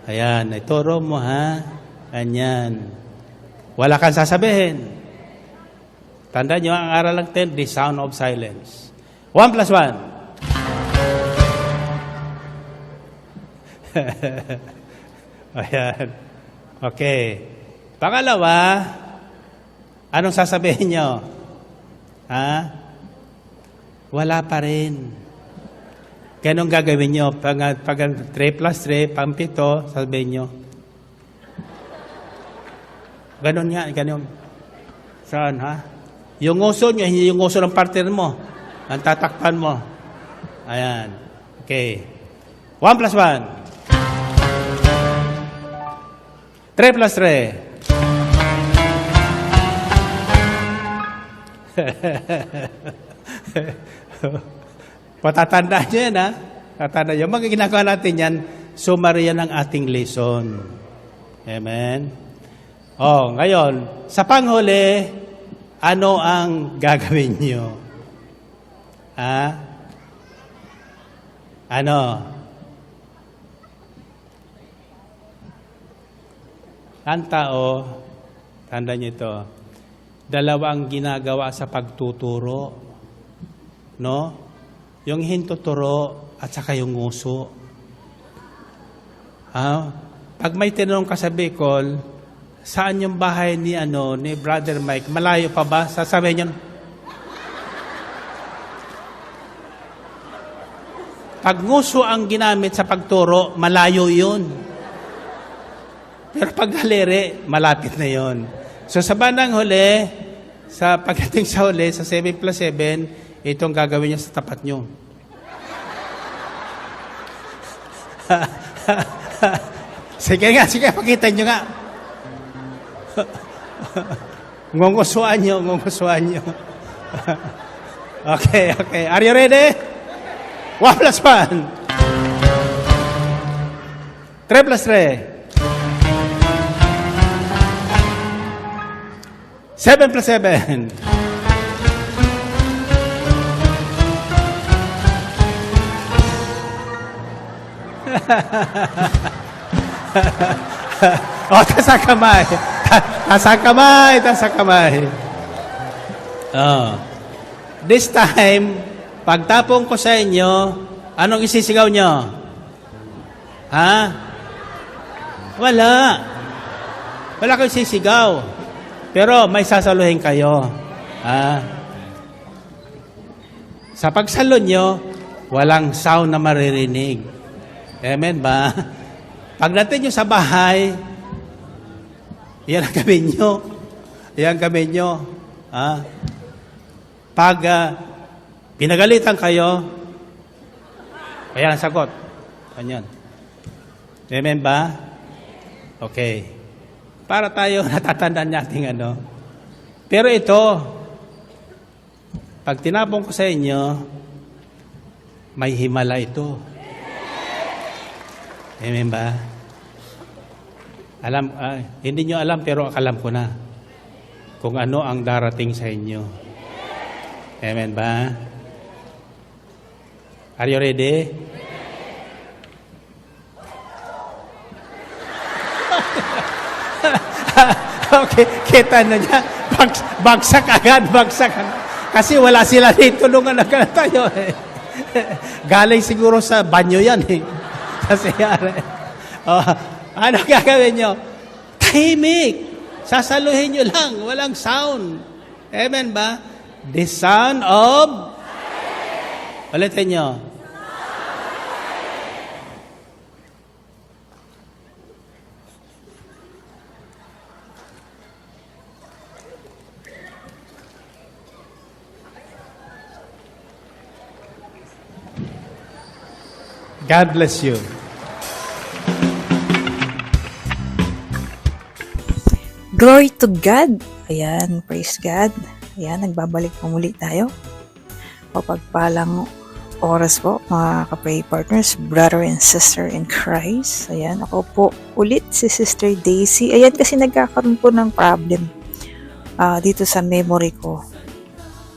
Ayan, ituro mo ha. Ganyan. Wala kang sasabihin. Tandaan nyo, ang aral lang 10, the sound of silence. 1 plus 1. Ayan. Okay. Pangalawa, anong sasabihin nyo? Ha? Wala pa rin. Ganong gagawin nyo? Pag 3 plus 3, pang 7, sasabihin nyo. Ganon nga, ganon. Saan, ha? Yung uso nyo, hindi yung uso ng partner mo. Ang tatakpan mo. Ayan. Okay. 1 plus 1. 3 plus 3. Patatandaan nyo yan, ha? Tatandaan nyo. Mga ginagawa natin yan, summary yan ng ating lesson. Amen? Ngayon, sa panghuli, ano ang gagawin nyo? Ha? Ano? Ang tao, tandaan nyo ito, dalawa ang ginagawa sa pagtuturo. No? Yung hintuturo at saka yung nguso. Pag may tinanong ka sa Bicol, saan yung bahay ni Brother Mike? Malayo pa ba? Sasabihin niyo. Pag nguso ang ginamit sa pagturo, malayo yun. Pero pag halere, malapit na yon. So sa bandang huli, sa pagdating sa huli, sa 7 plus 7, itong gagawin niya sa tapat nyo. Sige nga, pakita nyo nga. Ngungusuan nyo. Okay. Are you ready? 1 plus 1. 3 plus 3. 7 plus 7. Taas ang kamay. Taas ang kamay. This time, pagtapong ko sa inyo, anong isisigaw nyo? Ha? Wala kayong sisigaw. Pero may sasaluhin kayo. Sa pagsalo nyo, walang sound na maririnig. Amen ba? Pagdating nyo sa bahay, yan ang gawin nyo. Pag pinagalitan kayo, ayan ang sagot. Ganyan. Amen ba? Okay. Para tayo natatandaan natin Pero ito, pag tinapong ko sa inyo, may himala ito. Amen ba? Hindi nyo alam pero alam ko na kung ano ang darating sa inyo. Amen ba? Are you ready? Okay, kita na niya. Bagsak agad. Kasi wala sila dito nung nagkala tayo. Galing siguro sa banyo yan Kasi ano gagawin nyo? Tahimik. Sasaluhin nyo lang. Walang sound. Amen ba? The sound of... Ulitin nyo. God bless you. Glory to God. Ayan, praise God. Ayan, nagbabalik po muli tayo. Mapagpalang oras po, mga ka-pray partners, brother and sister in Christ. Ayan, ako po ulit si Sister Daisy. Ayan, kasi nagkakaroon po ng problem dito sa memory ko.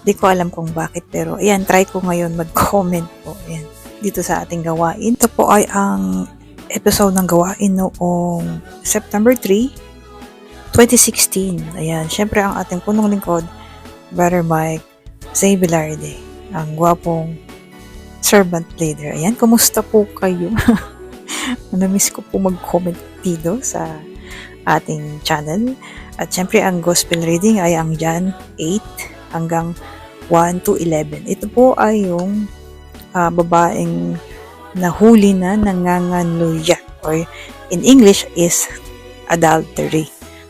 Di ko alam kung bakit, pero ayan, try ko ngayon mag-comment po. Ayan, dito sa ating gawain. Ito po ay ang episode ng gawain noong September 3, 2016. Ayan, syempre ang ating punong lingkod, Brother Mike Zay Velarde, ang gwapong servant leader. Ayan, kumusta po kayo? Namiss ko po mag-comment dito sa ating channel. At syempre, ang gospel reading ay ang John 8 hanggang 1 to 11. Ito po ay yung babaeng nahuli na nangangaluya, or in English is adultery.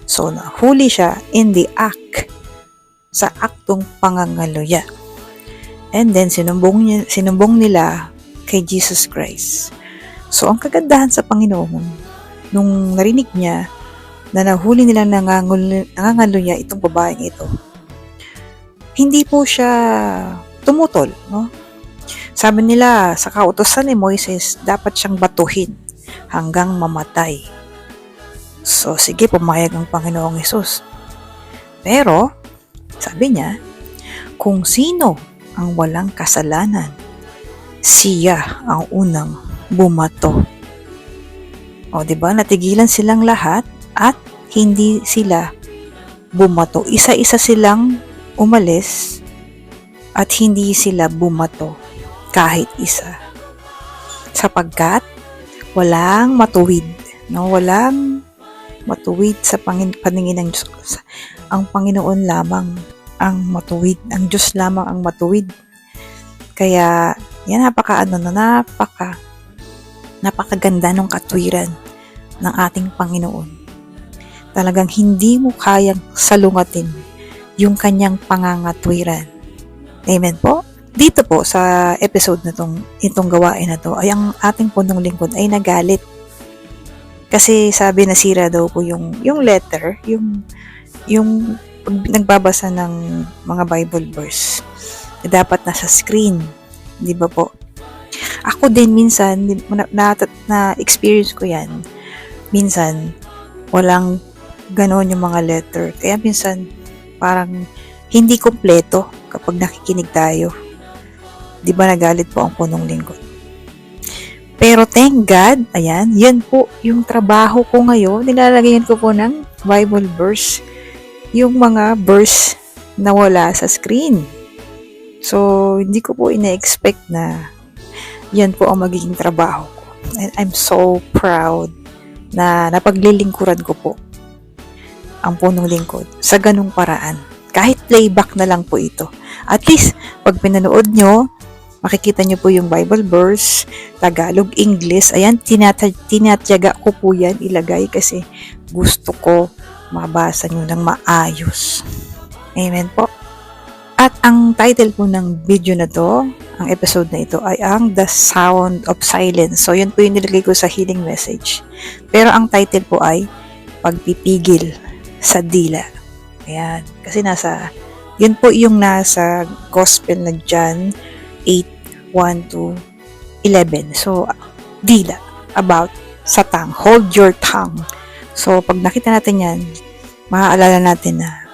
So, nahuli siya in the act, sa aktong pangangaluya. And then, sinumbong nila kay Jesus Christ. So, ang kagandahan sa Panginoon, nung narinig niya na nahuli nila nangangaluya itong babaeng ito, hindi po siya tumutol, no? Sabi nila, sa kautosan ni Moises, dapat siyang batuhin hanggang mamatay. So, sige, pumayag ang Panginoong Hesus. Pero, sabi niya, kung sino ang walang kasalanan, siya ang unang bumato. O, diba? Natigilan silang lahat at hindi sila bumato. Isa-isa silang umalis at hindi sila bumato kahit isa. Sapagkat walang matuwid, no? Walang matuwid sa paningin ng Diyos. Ang Panginoon lamang ang matuwid. Ang Diyos lamang ang matuwid. Kaya, yan, napakaganda ng katwiran ng ating Panginoon. Talagang hindi mo kayang salungatin yung kanyang pangangatwiran. Amen po? Dito po, sa episode na itong gawain na to, ay ang ating punong lingkod ay nagalit. Kasi sabi nasira daw po yung letter, yung nagbabasa ng mga Bible verse na dapat nasa screen, di ba po? Ako din minsan na experience ko yan. Minsan walang ganoon yung mga letter. Kaya minsan parang hindi kumpleto kapag nakikinig tayo. Di ba nagalit po ang punong lingkod? Pero thank God, ayan, yan po yung trabaho ko ngayon. Nilalagyan ko po ng Bible verse, yung mga verse na wala sa screen. So, hindi ko po ina-expect na yan po ang magiging trabaho ko. And I'm so proud na napaglilingkuran ko po ang punong lingkod sa ganung paraan. Kahit playback na lang po ito. At least, pag pinanood nyo, makikita nyo po yung Bible verse, Tagalog, English. Ayan, tinatyaga ko po yan ilagay kasi gusto ko mabasa nyo ng maayos. Amen po. At ang title po ng video na to, ang episode na ito, ay ang The Sound of Silence. So, yun po yung nilagay ko sa healing message. Pero ang title po ay Pagpipigil sa Dila. Ayan. Kasi yun po yung nasa gospel na John 8, 1 to 11. So, dila, about sa tongue. Hold your tongue. So, pag nakita natin yan, maaalala natin na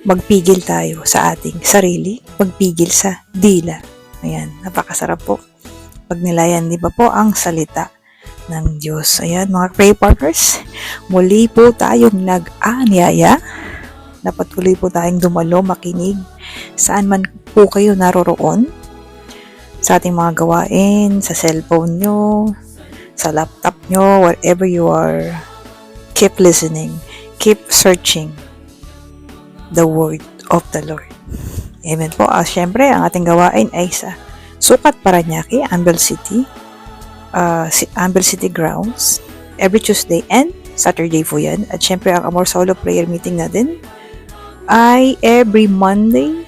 magpigil tayo sa ating sarili, magpigil sa dila. Ayan, napakasarap po. Pag nilayan, di ba po, ang salita ng Diyos. Ayan, mga pray partners, muli po tayong nag-anyaya. Dapat tuloy po tayong dumalo, makinig. Saan man po kayo naroroon, sa ating mga gawain, sa cellphone nyo, sa laptop nyo, wherever you are, keep listening, keep searching the word of the Lord. Amen po. Syempre, ang ating gawain ay sa Sukat Parañaque, Ambel City Grounds, every Tuesday and Saturday po yan. At syempre, ang Amor Solo Prayer Meeting natin ay every Monday,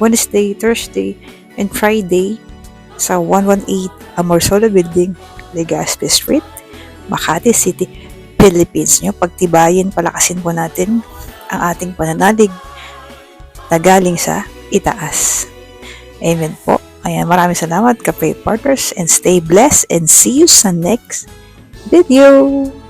Wednesday, Thursday, and Friday sa 118 Amor Solo Building, Legazpi Street, Makati City, Philippines. Pagtibayin, palakasin po natin ang ating pananalig na galing sa itaas. Amen po. Ayan, maraming salamat ka-faith partners and stay blessed and see you sa next video.